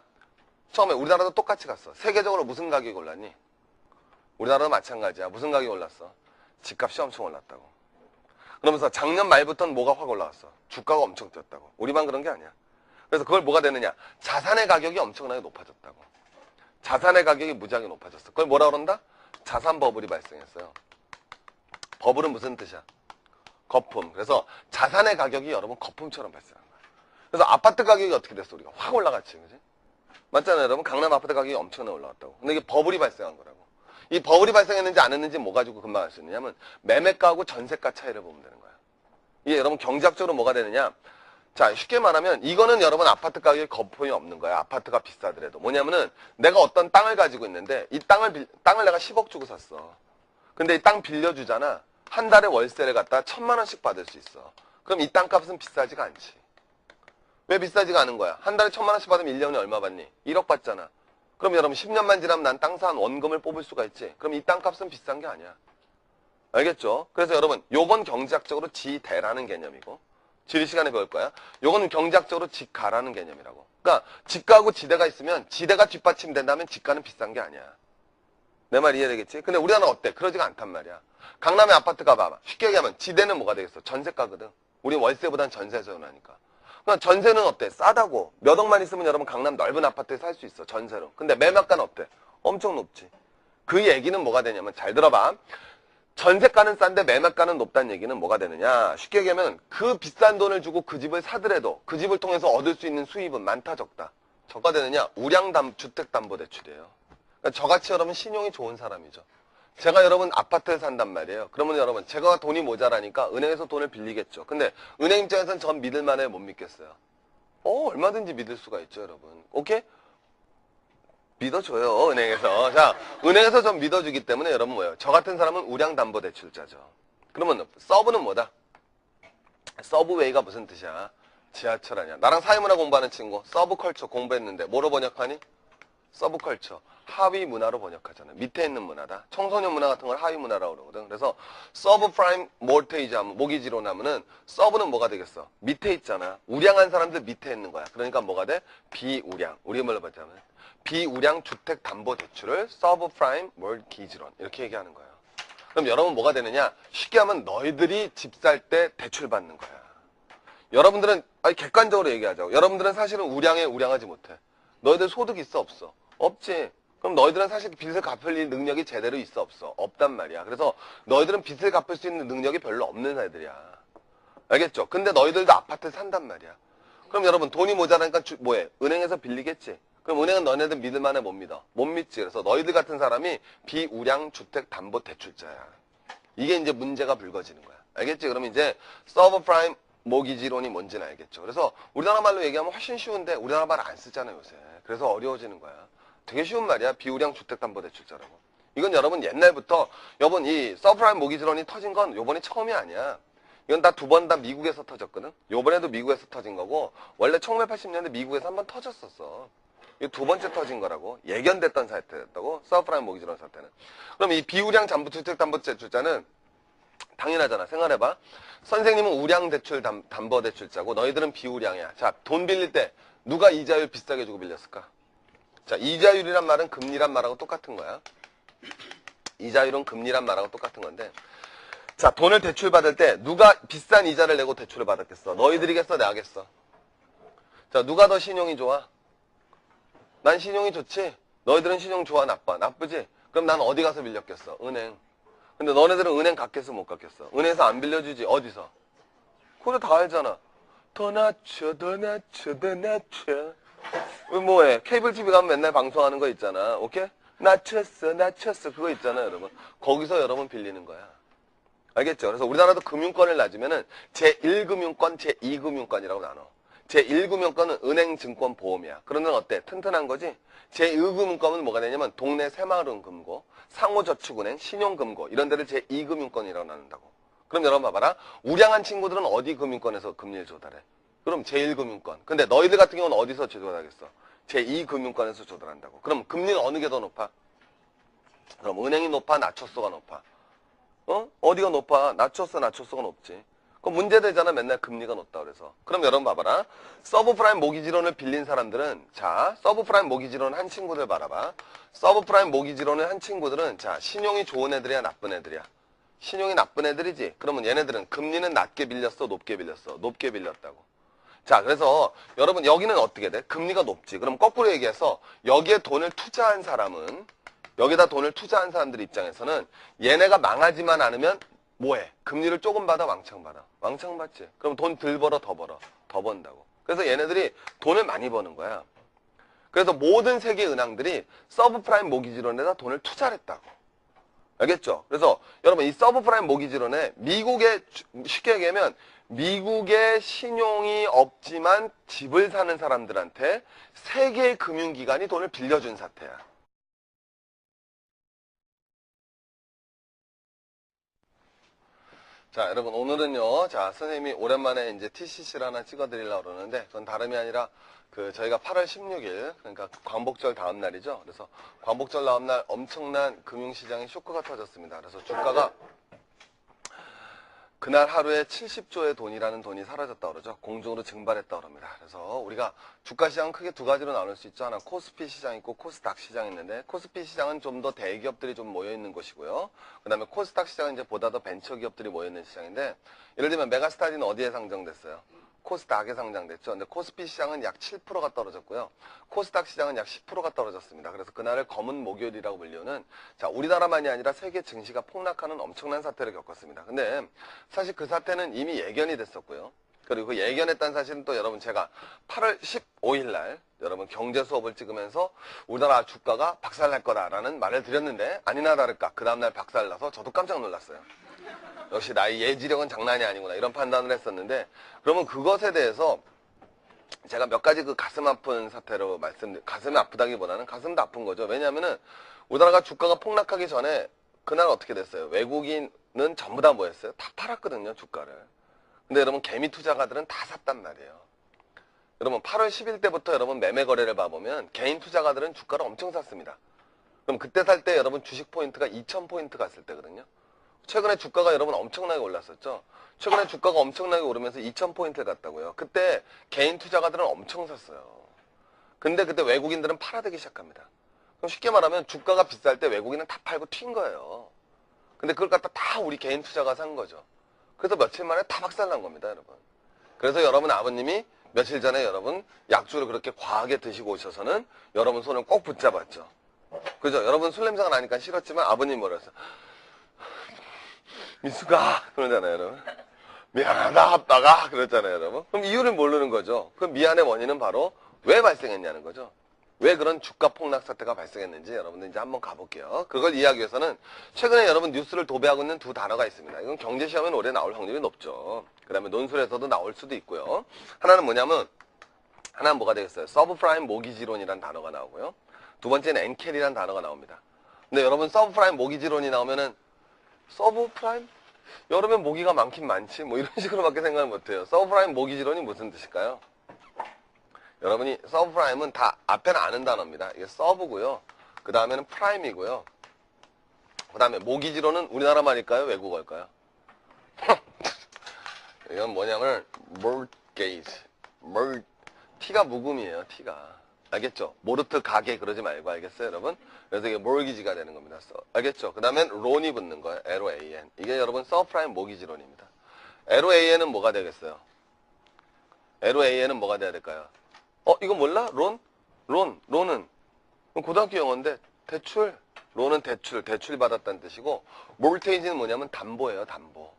처음에 우리나라도 똑같이 갔어. 세계적으로 무슨 가격이 올랐니? 우리나라도 마찬가지야. 무슨 가격이 올랐어? 집값이 엄청 올랐다고. 그러면서 작년 말부터는 뭐가 확 올라갔어? 주가가 엄청 뛰었다고. 우리만 그런 게 아니야. 그래서 그걸 뭐가 되느냐? 자산의 가격이 엄청나게 높아졌다고. 자산의 가격이 무지하게 높아졌어. 그걸 뭐라 그런다? 자산 버블이 발생했어요. 버블은 무슨 뜻이야? 거품. 그래서 자산의 가격이 여러분 거품처럼 발생한 거야. 그래서 아파트 가격이 어떻게 됐어? 우리가 확 올라갔지. 그지? 맞잖아요. 여러분 강남 아파트 가격이 엄청나게 올라갔다고. 근데 이게 버블이 발생한 거라고. 이 버블이 발생했는지 안 했는지 뭐 가지고 금방 알 수 있느냐면 매매가하고 전세가 차이를 보면 되는 거야. 이게 여러분 경제학적으로 뭐가 되느냐? 자, 쉽게 말하면 이거는 여러분 아파트 가격에 거품이 없는 거야. 아파트가 비싸더라도. 뭐냐면은 내가 어떤 땅을 가지고 있는데 이 땅을 내가 10억 주고 샀어. 근데 이 땅 빌려주잖아. 한 달에 월세를 갖다 1,000만 원씩 받을 수 있어. 그럼 이 땅값은 비싸지가 않지. 왜 비싸지가 않은 거야? 한 달에 1,000만 원씩 받으면 1년에 얼마 받니? 1억 받잖아. 그럼 여러분 10년만 지나면 난 땅 산 원금을 뽑을 수가 있지. 그럼 이 땅값은 비싼 게 아니야. 알겠죠? 그래서 여러분 요건 경제학적으로 지대라는 개념이고 지리 시간에 배울 거야. 요건 경제학적으로 지가라는 개념이라고. 그러니까 지가하고 지대가 있으면 지대가 뒷받침된다면 지가는 비싼 게 아니야. 내 말 이해되겠지? 근데 우리나라는 어때? 그러지가 않단 말이야. 강남의 아파트 가봐. 쉽게 얘기하면 지대는 뭐가 되겠어? 전세가거든. 우리 월세보단 전세에서 나니까. 그러니까 전세는 어때? 싸다고. 몇 억만 있으면 여러분 강남 넓은 아파트에 살 수 있어. 전세로. 근데 매매가는 어때? 엄청 높지. 그 얘기는 뭐가 되냐면 잘 들어봐. 전세가는 싼데 매매가는 높다는 얘기는 뭐가 되느냐? 쉽게 얘기하면 그 비싼 돈을 주고 그 집을 사더라도 그 집을 통해서 얻을 수 있는 수입은 많다 적다. 저가 되느냐? 우량주택담보대출이에요. 그러니까 저같이 여러분 신용이 좋은 사람이죠. 제가 여러분 아파트에 산단 말이에요. 그러면 여러분 제가 돈이 모자라니까 은행에서 돈을 빌리겠죠. 근데 은행 입장에서는 전 믿을 만해 못 믿겠어요. 얼마든지 믿을 수가 있죠 여러분. 오케이? 믿어줘요 은행에서. 자, 은행에서 좀 믿어주기 때문에 여러분 뭐예요? 저 같은 사람은 우량담보대출자죠. 그러면 서브는 뭐다? 서브웨이가 무슨 뜻이야? 지하철 아니야. 나랑 사회문화 공부하는 친구 서브컬처 공부했는데 뭐로 번역하니? 서브컬처 하위 문화로 번역하잖아. 밑에 있는 문화다. 청소년 문화 같은 걸 하위 문화라고 그러거든. 그래서 서브프라임 모르테이지 하면 모기지론 하면은 서브는 뭐가 되겠어? 밑에 있잖아. 우량한 사람들 밑에 있는 거야. 그러니까 뭐가 돼? 비우량. 우리 말로 보자면 비우량 주택담보대출을 서브프라임 모기지론 이렇게 얘기하는 거예요. 그럼 여러분 뭐가 되느냐? 쉽게 하면 너희들이 집 살 때 대출 받는 거야. 여러분들은 객관적으로 얘기하자고. 여러분들은 사실은 우량에 우량하지 못해. 너희들 소득 있어 없어? 없지. 그럼 너희들은 사실 빚을 갚을 능력이 제대로 있어 없어? 없단 말이야. 그래서 너희들은 빚을 갚을 수 있는 능력이 별로 없는 애들이야. 알겠죠? 근데 너희들도 아파트에 산단 말이야. 그럼 여러분 돈이 모자라니까 뭐해? 은행에서 빌리겠지. 그럼 은행은 너네들 믿을 만해 못 믿어? 못 믿지. 그래서 너희들 같은 사람이 비우량 주택담보대출자야. 이게 이제 문제가 불거지는 거야. 알겠지? 그럼 이제 서브프라임 모기지론이 뭔지는 알겠죠. 그래서 우리나라 말로 얘기하면 훨씬 쉬운데 우리나라 말 안 쓰잖아요 요새. 그래서 어려워지는 거야. 되게 쉬운 말이야. 비우량 주택담보대출자라고. 이건 여러분 옛날부터 여러분 이 서브프라임 모기지론이 터진 건 요번이 처음이 아니야. 이건 다 두 번 다 미국에서 터졌거든. 요번에도 미국에서 터진 거고 원래 1980년대 미국에서 한번 터졌었어. 이거 두 번째 터진 거라고. 예견됐던 사태였다고. 서브프라임 모기지론 사태는. 그럼 이 비우량 주택담보대출자는 당연하잖아. 생각해봐. 선생님은 우량 대출 담보대출자고 너희들은 비우량이야. 자, 돈 빌릴 때 누가 이자율 비싸게 주고 빌렸을까? 자, 이자율이란 말은 금리란 말하고 똑같은 거야. 이자율은 금리란 말하고 똑같은 건데, 자, 돈을 대출받을 때 누가 비싼 이자를 내고 대출을 받았겠어? 너희들이겠어? 내가겠어? 자, 누가 더 신용이 좋아? 난 신용이 좋지? 너희들은 신용 좋아? 나빠? 나쁘지? 그럼 난 어디 가서 빌렸겠어? 은행. 근데 너네들은 은행 갔겠어? 못 갔겠어? 은행에서 안 빌려주지? 어디서? 그거 다 알잖아. 더 낮춰, 더 낮춰, 더 낮춰. 왜 뭐해? 케이블 TV 가면 맨날 방송하는 거 있잖아. 오케이? 낮췄어, 낮췄어. 그거 있잖아, 여러분. 거기서 여러분 빌리는 거야. 알겠죠? 그래서 우리나라도 금융권을 낮으면은 제1금융권, 제2금융권이라고 나눠. 제1금융권은 은행, 증권, 보험이야. 그런 데는 어때? 튼튼한 거지? 제2금융권은 뭐가 되냐면 동네 새마을은금고, 상호저축은행, 신용금고 이런 데를 제2금융권이라고 나눈다고. 그럼 여러분 봐봐라. 우량한 친구들은 어디 금융권에서 금리를 조달해? 그럼 제1금융권. 근데 너희들 같은 경우는 어디서 조달하겠어? 제2금융권에서 조달한다고. 그럼 금리는 어느 게 더 높아? 그럼 은행이 높아? 낮췄어가 높아? 어디가 높아? 낮췄어가 높지. 그럼 문제되잖아. 맨날 금리가 높다 그래서. 그럼 여러분 봐봐라. 서브프라임 모기지론을 빌린 사람들은, 자, 서브프라임 모기지론 한 친구들 바라봐. 서브프라임 모기지론을 한 친구들은, 자, 신용이 좋은 애들이야, 나쁜 애들이야? 신용이 나쁜 애들이지. 그러면 얘네들은 금리는 낮게 빌렸어, 높게 빌렸어? 높게 빌렸다고. 자, 그래서 여러분 여기는 어떻게 돼? 금리가 높지. 그럼 거꾸로 얘기해서 여기에 돈을 투자한 사람은, 여기다 돈을 투자한 사람들 입장에서는 얘네가 망하지만 않으면 뭐해? 금리를 조금 받아, 왕창 받아? 왕창 받지. 그럼 돈 덜 벌어, 더 벌어? 더 번다고. 그래서 얘네들이 돈을 많이 버는 거야. 그래서 모든 세계 은행들이 서브프라임 모기지론에다 돈을 투자를 했다고. 알겠죠? 그래서 여러분 이 서브프라임 모기지론에 미국의, 쉽게 얘기하면 미국의 신용이 없지만 집을 사는 사람들한테 세계 금융기관이 돈을 빌려준 사태야. 자, 여러분 오늘은요, 자, 선생님이 오랜만에 이제 TCC를 하나 찍어드리려고 그러는데, 그건 다름이 아니라 저희가 8월 16일, 그러니까 광복절 다음 날이죠. 그래서 광복절 다음 날 엄청난 금융시장에 쇼크가 터졌습니다. 그래서 주가가 그날 하루에 70조의 돈이라는 돈이 사라졌다 그러죠. 공중으로 증발했다 그럽니다. 그래서 우리가 주가 시장은 크게 두 가지로 나눌 수 있죠. 하나 코스피 시장 있고 코스닥 시장 있는데, 코스피 시장은 좀 더 대기업들이 좀 모여 있는 곳이고요. 그 다음에 코스닥 시장은 이제 보다 더 벤처 기업들이 모여 있는 시장인데, 예를 들면 메가스타디는 어디에 상장됐어요? 코스닥에 상장됐죠. 근데 코스피 시장은 약 7%가 떨어졌고요. 코스닥 시장은 약 10%가 떨어졌습니다. 그래서 그날을 검은 목요일이라고 불리우는, 자, 우리나라만이 아니라 세계 증시가 폭락하는 엄청난 사태를 겪었습니다. 근데 사실 그 사태는 이미 예견이 됐었고요. 그리고 그 예견했다는 사실은 또 여러분 제가 8월 15일 날 여러분 경제 수업을 찍으면서 우리나라 주가가 박살날 거다라는 말을 드렸는데, 아니나 다를까 그 다음날 박살나서 저도 깜짝 놀랐어요. 역시 나의 예지력은 장난이 아니구나, 이런 판단을 했었는데, 그러면 그것에 대해서 제가 몇 가지 그 가슴 아픈 사태로 가슴이 아프다기보다는 가슴도 아픈 거죠. 왜냐하면은 우리나라가 주가가 폭락하기 전에 그날 어떻게 됐어요? 외국인은 전부 다 뭐였어요? 다 팔았거든요, 주가를. 근데 여러분 개미 투자가들은 다 샀단 말이에요. 여러분 8월 10일 때부터 여러분 매매 거래를 봐보면 개인 투자가들은 주가를 엄청 샀습니다. 그럼 그때 살 때 여러분 주식 포인트가 2000포인트 갔을 때거든요. 최근에 주가가 여러분 엄청나게 올랐었죠. 최근에 주가가 엄청나게 오르면서 2000포인트를 갔다고요. 그때 개인 투자가들은 엄청 샀어요. 근데 그때 외국인들은 팔아대기 시작합니다. 그럼 쉽게 말하면 주가가 비쌀 때 외국인은 다 팔고 튄 거예요. 근데 그걸 갖다 다 우리 개인 투자가 산 거죠. 그래서 며칠 만에 다 박살난 겁니다, 여러분. 그래서 여러분 아버님이 며칠 전에 여러분 약주를 그렇게 과하게 드시고 오셔서는 여러분 손을 꼭 붙잡았죠. 그죠? 여러분 술 냄새가 나니까 싫었지만 아버님 뭐라 했어요? 미수가 그러잖아요, 여러분. 미안하다 아빠가 그랬잖아요, 여러분. 그럼 이유를 모르는 거죠. 그 미안의 원인은 바로 왜 발생했냐는 거죠. 왜 그런 주가 폭락 사태가 발생했는지 여러분들 이제 한번 가볼게요. 그걸 이해하기 위해서는 최근에 여러분 뉴스를 도배하고 있는 두 단어가 있습니다. 이건 경제시험엔 올해 나올 확률이 높죠. 그 다음에 논술에서도 나올 수도 있고요. 하나는 뭐냐면, 하나는 뭐가 되겠어요? 서브프라임 모기지론이라는 단어가 나오고요. 두 번째는 엔켈이라는 단어가 나옵니다. 근데 여러분 서브프라임 모기지론이 나오면은 서브프라임? 여름엔 모기가 많긴 많지 뭐 이런 식으로밖에 생각을 못해요. 서브프라임 모기지론이 무슨 뜻일까요? 여러분이 서브프라임은 다 앞에는 아는 단어입니다. 이게 서브고요. 그 다음에는 프라임이고요. 그 다음에 모기지론은 우리나라 말일까요? 외국어일까요? 이건 뭐냐면 mortgage. T가 묵음이에요. T가. 알겠죠? 모르트 가게 그러지 말고, 알겠어요, 여러분? 그래서 이게 몰기지가 되는 겁니다. 알겠죠? 그 다음엔 론이 붙는 거예요. LOAN. 이게 여러분 서프라임 모기지론입니다. LOAN은 뭐가 되겠어요? LOAN은 뭐가 돼야 될까요? 이거 몰라? 론은 고등학교 영어인데 대출. 론은 대출 받았다는 뜻이고, 몰테이지는 뭐냐면 담보예요, 담보.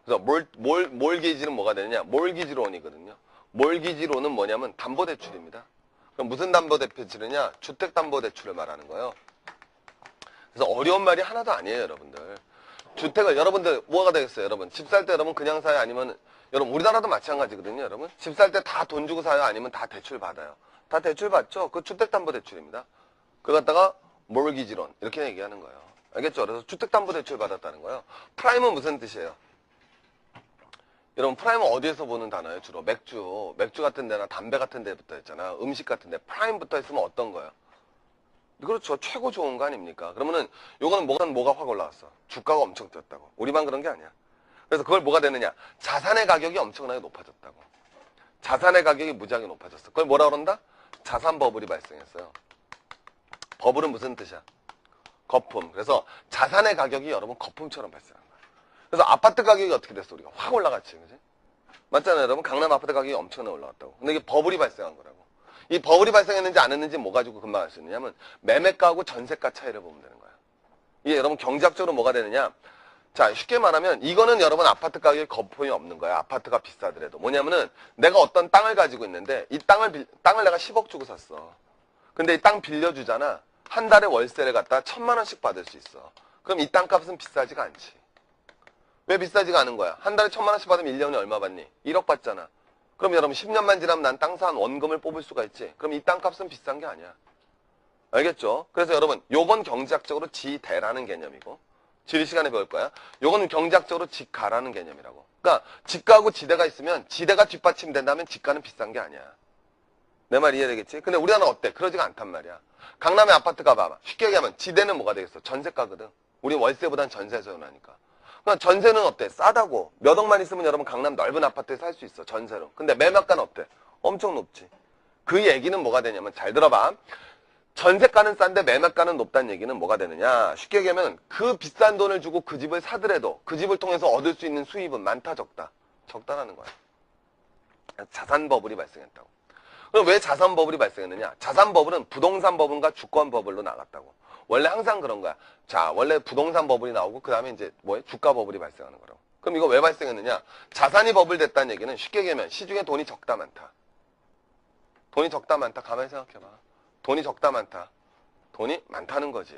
그래서 몰기지는 뭐가 되느냐? 몰기지론이거든요. 몰기지론은 뭐냐면 담보대출입니다. 그럼 무슨 담보대출이냐? 주택담보대출을 말하는 거예요. 그래서 어려운 말이 하나도 아니에요, 여러분들. 주택을, 여러분들 뭐가 되겠어요, 여러분? 집 살 때 여러분 그냥 사요? 아니면, 여러분 우리나라도 마찬가지거든요, 여러분. 집 살 때 다 돈 주고 사요? 아니면 다 대출 받아요? 다 대출 받죠? 그 주택담보대출입니다. 그걸 갖다가 몰기지론 이렇게 얘기하는 거예요. 알겠죠? 그래서 주택담보대출 받았다는 거예요. 프라임은 무슨 뜻이에요? 여러분 프라임은 어디에서 보는 단어예요? 주로 맥주 같은 데나 담배 같은 데 붙어 있잖아. 음식 같은 데 프라임 붙어 있으면 어떤 거예요? 그렇죠. 최고 좋은 거 아닙니까? 그러면은 요거는 뭐가 확 올라왔어? 주가가 엄청 뛰었다고. 우리만 그런 게 아니야. 그래서 그걸 뭐가 되느냐? 자산의 가격이 엄청나게 높아졌다고. 자산의 가격이 무지하게 높아졌어. 그걸 뭐라 그런다? 자산 버블이 발생했어요. 버블은 무슨 뜻이야? 거품. 그래서 자산의 가격이 여러분 거품처럼 발생한 거야. 그래서 아파트 가격이 어떻게 됐어? 우리가 확 올라갔지, 그지? 맞잖아요, 여러분. 강남 아파트 가격이 엄청나게 올라갔다고. 근데 이게 버블이 발생한 거라고. 이 버블이 발생했는지 안 했는지 뭐 가지고 금방 알 수 있느냐면 매매가하고 전세가 차이를 보면 되는 거야. 이게 여러분 경제학적으로 뭐가 되느냐? 자, 쉽게 말하면 이거는 여러분 아파트 가격에 거품이 없는 거야. 아파트가 비싸더라도. 뭐냐면은 내가 어떤 땅을 가지고 있는데 이 땅을 내가 10억 주고 샀어. 근데 이 땅 빌려주잖아. 한 달에 월세를 갖다 1,000만 원씩 받을 수 있어. 그럼 이 땅값은 비싸지가 않지. 왜 비싸지가 않은 거야? 한 달에 1,000만 원씩 받으면 1년에 얼마 받니? 1억 받잖아. 그럼 여러분 10년만 지나면 난 땅 산 원금을 뽑을 수가 있지. 그럼 이 땅값은 비싼 게 아니야. 알겠죠? 그래서 여러분 요건 경제학적으로 지대라는 개념이고 지리 시간에 배울 거야. 요건 경제학적으로 지가라는 개념이라고. 그러니까 지가하고 지대가 있으면 지대가 뒷받침된다면 지가는 비싼 게 아니야. 내 말 이해되겠지? 근데 우리나라는 어때? 그러지가 않단 말이야. 강남의 아파트 가봐봐. 쉽게 얘기하면 지대는 뭐가 되겠어? 전세가거든. 우리 월세보단 전세 전하니까. 그러니까 전세는 어때? 싸다고. 몇 억만 있으면 여러분 강남 넓은 아파트에 살 수 있어. 전세로. 근데 매매가는 어때? 엄청 높지. 그 얘기는 뭐가 되냐면 잘 들어봐. 전세가는 싼데 매매가는 높다는 얘기는 뭐가 되느냐. 쉽게 얘기하면 그 비싼 돈을 주고 그 집을 사더라도 그 집을 통해서 얻을 수 있는 수입은 많다 적다? 적다라는 거야. 자산 버블이 발생했다고. 그럼 왜 자산 버블이 발생했느냐? 자산 버블은 부동산 버블과 주권 버블로 나갔다고. 원래 항상 그런 거야. 자, 원래 부동산 버블이 나오고 그 다음에 이제 주가 버블이 발생하는 거라고. 그럼 이거 왜 발생했느냐? 자산이 버블 됐다는 얘기는 쉽게 얘기하면 시중에 돈이 적다 많다. 돈이 적다 많다. 가만히 생각해봐. 돈이 적다 많다. 돈이 많다는 거지.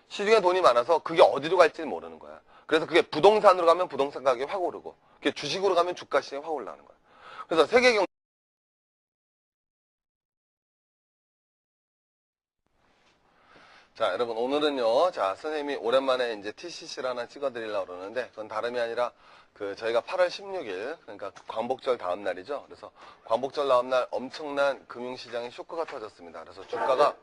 시중에 돈이 많아서 그게 어디로 갈지 모르는 거야. 그래서 그게 부동산으로 가면 부동산 가격이 확 오르고 그게 주식으로 가면 주가 시장이 확 올라가는 거야. 그래서 세계 경제 자, 여러분, 오늘은요, 자, 선생님이 오랜만에 이제 TCC를 하나 찍어드리려고 그러는데, 그건 다름이 아니라, 저희가 8월 16일, 그러니까 광복절 다음 날이죠. 그래서 광복절 다음 날 엄청난 금융시장에 쇼크가 터졌습니다. 그래서 주가가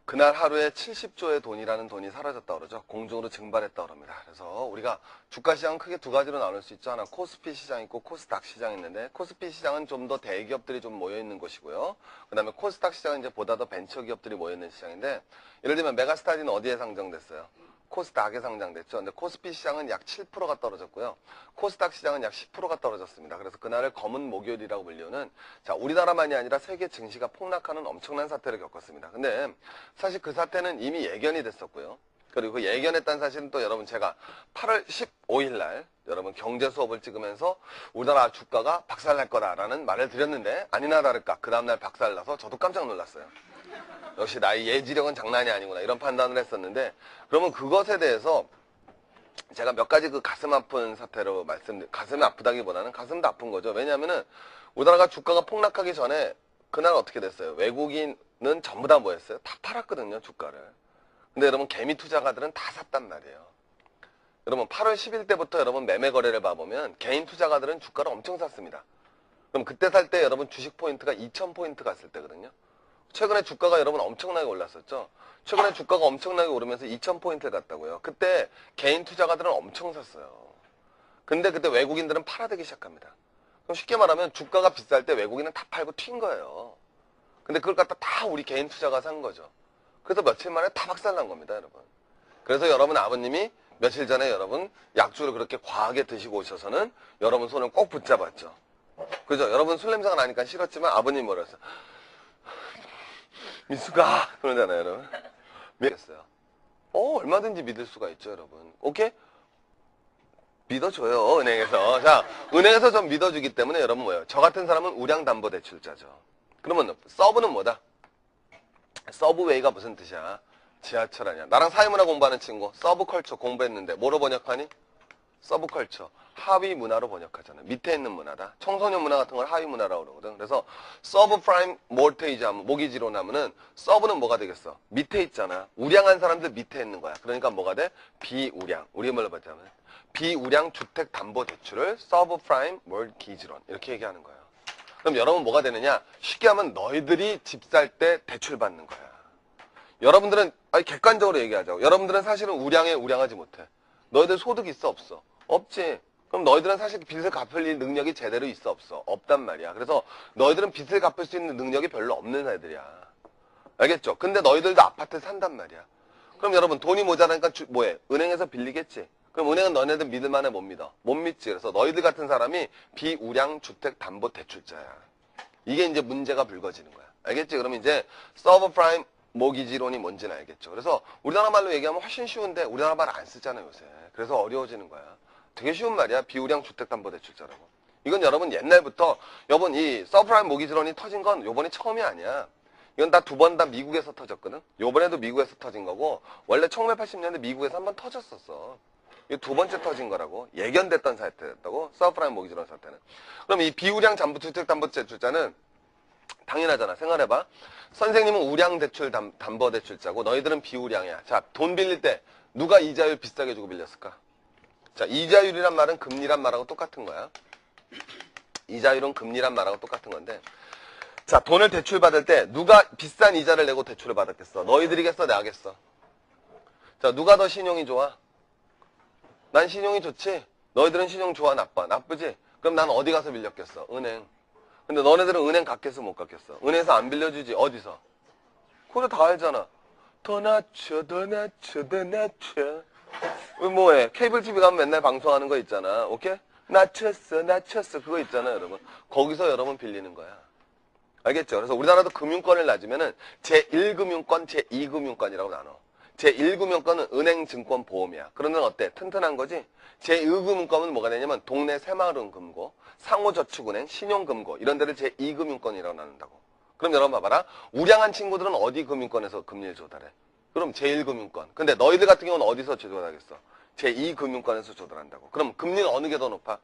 그날 하루에 70조의 돈이라는 돈이 사라졌다 그러죠. 공중으로 증발했다 그럽니다. 그래서 우리가 주가 시장은 크게 두 가지로 나눌 수 있죠. 하나 코스피 시장 있고 코스닥 시장 있는데 코스피 시장은 좀 더 대기업들이 좀 모여 있는 곳이고요. 그다음에 코스닥 시장은 이제 보다 더 벤처 기업들이 모여 있는 시장인데 예를 들면 메가스타디는 어디에 상장됐어요? 코스닥에 상장됐죠. 근데 코스피 시장은 약 7%가 떨어졌고요. 코스닥 시장은 약 10%가 떨어졌습니다. 그래서 그날을 검은 목요일이라고 불리우는 자, 우리나라만이 아니라 세계 증시가 폭락하는 엄청난 사태를 겪었습니다. 근데 사실 그 사태는 이미 예견이 됐었고요. 그리고 그 예견했다는 사실은 또 여러분 제가 8월 15일 날 여러분 경제 수업을 찍으면서 우리나라 주가가 박살날 거다라는 말을 드렸는데 아니나 다를까 그 다음날 박살나서 저도 깜짝 놀랐어요. 역시 나의 예지력은 장난이 아니구나 이런 판단을 했었는데 그러면 그것에 대해서 제가 몇 가지 그 가슴 아픈 사태로 가슴이 아프다기보다는 가슴도 아픈 거죠. 왜냐하면은 우리나라가 주가가 폭락하기 전에 그날 어떻게 됐어요? 외국인은 전부 다 뭐였어요? 다 팔았거든요, 주가를. 근데 여러분 개미 투자가들은 다 샀단 말이에요. 여러분 8월 10일 때부터 여러분 매매 거래를 봐보면 개인 투자가들은 주가를 엄청 샀습니다. 그럼 그때 살 때 여러분 주식 포인트가 2,000포인트 갔을 때거든요. 최근에 주가가 여러분 엄청나게 올랐었죠. 최근에 주가가 엄청나게 오르면서 2,000포인트를 갔다고요. 그때 개인 투자가들은 엄청 샀어요. 근데 그때 외국인들은 팔아대기 시작합니다. 그럼 쉽게 말하면 주가가 비쌀 때 외국인은 다 팔고 튄 거예요. 근데 그걸 갖다 다 우리 개인 투자가 산 거죠. 그래서 며칠 만에 다 박살난 겁니다, 여러분. 그래서 여러분 아버님이 며칠 전에 여러분 약주를 그렇게 과하게 드시고 오셔서는 여러분 손을 꼭 붙잡았죠. 그죠? 여러분 술 냄새가 나니까 싫었지만 아버님 뭐라 했어요? 미수가 그러잖아요, 여러분. 믿겠어요. 얼마든지 믿을 수가 있죠, 여러분. 오케이? 믿어줘요, 은행에서. 자, 은행에서 좀 믿어주기 때문에 여러분 뭐예요? 저 같은 사람은 우량담보대출자죠. 그러면 서브는 뭐다? 서브웨이가 무슨 뜻이야? 지하철 아니야. 나랑 사회문화 공부하는 친구 서브컬처 공부했는데 뭐로 번역하니? 서브컬처. 하위 문화로 번역하잖아. 밑에 있는 문화다. 청소년 문화 같은 걸 하위 문화라고 그러거든. 그래서 서브프라임 모르테이지 하면 모기지론 하면은 서브는 뭐가 되겠어? 밑에 있잖아. 우량한 사람들 밑에 있는 거야. 그러니까 뭐가 돼? 비우량. 우리 말로 봤자면 비우량 주택 담보 대출을 서브프라임 모기지론 이렇게 얘기하는 거야. 그럼 여러분 뭐가 되느냐? 쉽게 하면 너희들이 집 살 때 대출 받는 거야. 여러분들은 객관적으로 얘기하자고. 여러분들은 사실은 우량에 우량하지 못해. 너희들 소득 있어 없어? 없지. 그럼 너희들은 사실 빚을 갚을 능력이 제대로 있어 없어? 없단 말이야. 그래서 너희들은 빚을 갚을 수 있는 능력이 별로 없는 애들이야. 알겠죠? 근데 너희들도 아파트 산단 말이야. 그럼 여러분 돈이 모자라니까 뭐해? 은행에서 빌리겠지. 그럼 은행은 너네들 믿을 만해 못 믿어? 못 믿지. 그래서 너희들 같은 사람이 비우량 주택 담보 대출자야. 이게 이제 문제가 불거지는 거야. 알겠지? 그럼 이제 서브프라임 모기지론이 뭔지는 알겠죠. 그래서 우리나라 말로 얘기하면 훨씬 쉬운데 우리나라 말 안 쓰잖아요, 요새. 그래서 어려워지는 거야. 되게 쉬운 말이야. 비우량 주택담보대출자라고. 이건 여러분 옛날부터 여러분 이 서브프라임 모기지론이 터진 건 요번이 처음이 아니야. 이건 다 두 번 다 미국에서 터졌거든. 요번에도 미국에서 터진 거고 원래 1980년대 미국에서 한번 터졌었어. 이거 두 번째 터진 거라고. 예견됐던 사태였다고. 서브프라임 모기지론 사태는. 그럼 이 비우량 주택담보대출자는 당연하잖아. 생각해봐. 선생님은 우량 대출 담보대출자고 너희들은 비우량이야. 자, 돈 빌릴 때 누가 이자율 비싸게 주고 빌렸을까? 자, 이자율이란 말은 금리란 말하고 똑같은 거야. 이자율은 금리란 말하고 똑같은 건데 자, 돈을 대출받을 때 누가 비싼 이자를 내고 대출을 받았겠어? 너희들이겠어? 내가겠어? 자, 누가 더 신용이 좋아? 난 신용이 좋지? 너희들은 신용 좋아? 나빠? 나쁘지? 그럼 난 어디 가서 빌렸겠어? 은행. 근데 너네들은 은행 갔겠어? 못 갔겠어? 은행에서 안 빌려주지? 어디서? 그거 다 알잖아. 더 낮춰, 더 낮춰, 더 낮춰. 뭐해? 케이블 TV 가면 맨날 방송하는 거 있잖아. 오케이? 낮췄어, 낮췄어. 그거 있잖아, 여러분. 거기서 여러분 빌리는 거야. 알겠죠? 그래서 우리나라도 금융권을 낮으면은 제1금융권, 제2금융권이라고 나눠. 제1금융권은 은행, 증권, 보험이야. 그런 데는 어때? 튼튼한 거지? 제2금융권은 뭐가 되냐면 동네 새마을은금고, 상호저축은행, 신용금고 이런 데를 제2금융권이라고 나눈다고. 그럼 여러분 봐봐라. 우량한 친구들은 어디 금융권에서 금리를 조달해? 그럼 제1금융권. 근데 너희들 같은 경우는 어디서 조달하겠어? 제2금융권에서 조달한다고. 그럼 금리는 어느 게 더 높아?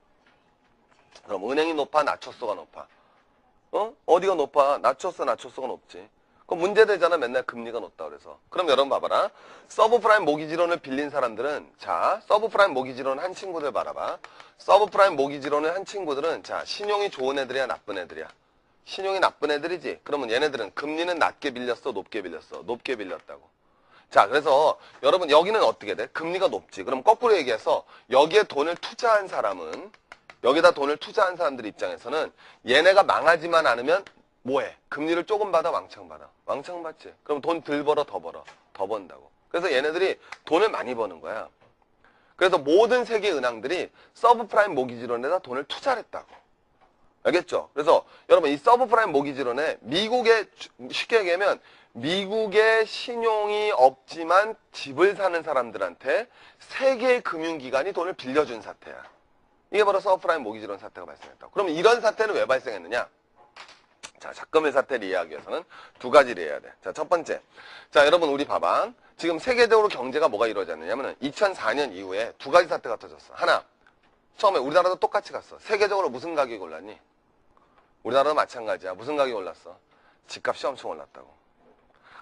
그럼 은행이 높아? 낮췄어가 높아? 어디가 높아? 낮췄어가 높지. 그럼 문제되잖아. 맨날 금리가 높다 그래서. 그럼 여러분 봐봐라. 서브프라임 모기지론을 빌린 사람들은 자, 서브프라임 모기지론 한 친구들 바라봐. 서브프라임 모기지론을 한 친구들은 자, 신용이 좋은 애들이야, 나쁜 애들이야? 신용이 나쁜 애들이지. 그러면 얘네들은 금리는 낮게 빌렸어, 높게 빌렸어? 높게 빌렸다고. 자, 그래서 여러분 여기는 어떻게 돼? 금리가 높지. 그럼 거꾸로 얘기해서 여기에 돈을 투자한 사람은 여기다 돈을 투자한 사람들 입장에서는 얘네가 망하지만 않으면 뭐해? 금리를 조금 받아, 왕창 받아? 왕창 받지. 그럼 돈 덜 벌어, 더 벌어? 더 번다고. 그래서 얘네들이 돈을 많이 버는 거야. 그래서 모든 세계 은행들이 서브프라임 모기지론에다 돈을 투자를 했다고. 알겠죠? 그래서 여러분 이 서브프라임 모기지론에 미국의 쉽게 얘기하면 미국의 신용이 없지만 집을 사는 사람들한테 세계 금융기관이 돈을 빌려준 사태야. 이게 바로 서브프라임 모기지론 사태가 발생했다고. 그럼 이런 사태는 왜 발생했느냐? 자, 자금의 사태를 이해하기 위해서는 두 가지를 해야 돼. 자, 첫 번째. 자, 여러분 우리 봐봐. 지금 세계적으로 경제가 뭐가 이루어졌느냐면 2004년 이후에 두 가지 사태가 터졌어. 하나, 처음에 우리나라도 똑같이 갔어. 세계적으로 무슨 가격이 올랐니? 우리나라도 마찬가지야. 무슨 가격이 올랐어? 집값이 엄청 올랐다고.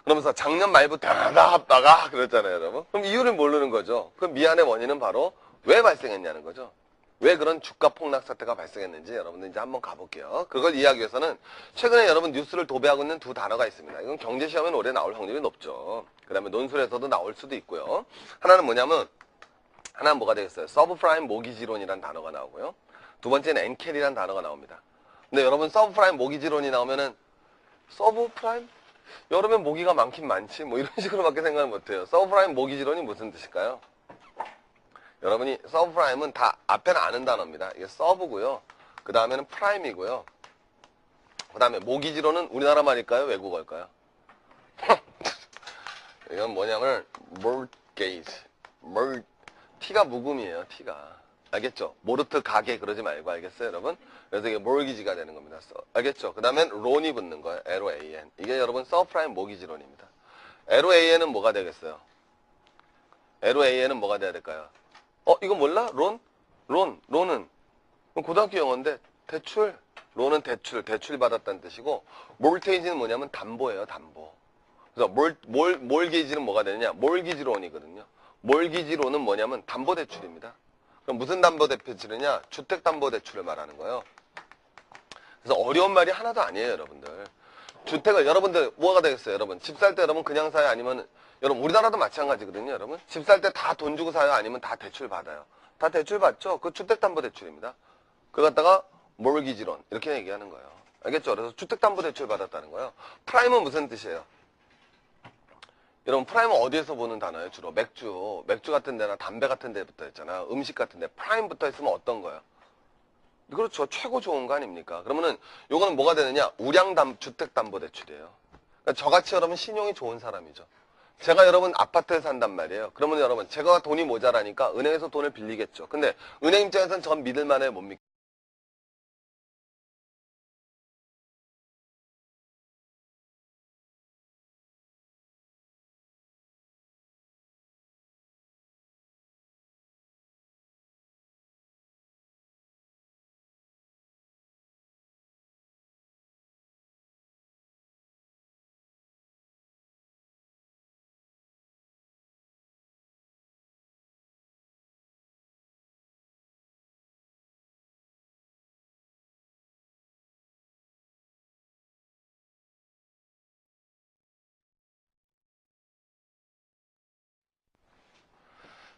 그러면서 작년 말부터 나갔다가 그랬잖아요, 여러분. 그럼 이유를 모르는 거죠. 그럼 미안의 원인은 바로 왜 발생했냐는 거죠. 왜 그런 주가 폭락 사태가 발생했는지 여러분들 이제 한번 가볼게요. 그걸 이해하기 위해서는 최근에 여러분 뉴스를 도배하고 있는 두 단어가 있습니다. 이건 경제시험에 올해 나올 확률이 높죠. 그 다음에 논술에서도 나올 수도 있고요. 하나는 뭐냐면 하나는 뭐가 되겠어요? 서브프라임 모기지론이라는 단어가 나오고요. 두 번째는 엔켈이라는 단어가 나옵니다. 근데 여러분 서브프라임 모기지론이 나오면은 서브프라임? 여름엔 모기가 많긴 많지. 뭐 이런 식으로밖에 생각을 못해요. 서브프라임 모기지론이 무슨 뜻일까요? 여러분이 서브프라임은 다 앞에는 아는 단어입니다. 이게 서브고요. 그 다음에는 프라임이고요. 그 다음에 모기지론은 우리나라 말일까요? 외국어일까요? 이건 뭐냐면 mortgage. T가 묵음이에요. T가. 알겠죠? 모르트 가게 그러지 말고 알겠어요, 여러분? 그래서 이게 mortgage가 되는 겁니다. 알겠죠? 그 다음엔 론이 붙는 거예요. LOAN. 이게 여러분 서브프라임 모기지론입니다. LOAN은 뭐가 되겠어요? LOAN은 뭐가 돼야 될까요? 이거 몰라? 론은 고등학교 영어인데 대출. 론은 대출 받았다는 뜻이고 mortgage는 뭐냐면 담보예요, 담보. 그래서 mortgage는 뭐가 되느냐? mortgage 론이거든요. mortgage 론은 뭐냐면 담보 대출입니다. 그럼 무슨 담보 대출이냐? 주택 담보 대출을 말하는 거예요. 그래서 어려운 말이 하나도 아니에요, 여러분들. 주택을 여러분들 뭐가 되겠어요, 여러분? 집 살 때 여러분 그냥 사요? 아니면 여러분 우리나라도 마찬가지거든요, 여러분. 집 살 때 다 돈 주고 사요? 아니면 다 대출 받아요? 다 대출 받죠? 그 주택 담보 대출입니다. 그거 갖다가 mortgage 론 이렇게 얘기하는 거예요. 알겠죠? 그래서 주택 담보 대출 받았다는 거예요. 프라임은 무슨 뜻이에요? 여러분 프라임은 어디에서 보는 단어예요? 주로 맥주 같은 데나 담배 같은 데 붙어 있잖아. 음식 같은 데 프라임 붙어 있으면 어떤 거예요? 그렇죠. 최고 좋은 거 아닙니까? 그러면은 요거는 뭐가 되느냐? 주택담보대출이에요. 그러니까 저같이 여러분 신용이 좋은 사람이죠. 제가 여러분 아파트에 산단 말이에요. 그러면 여러분 제가 돈이 모자라니까 은행에서 돈을 빌리겠죠. 근데 은행 입장에서는 전 믿을만해요, 못 믿.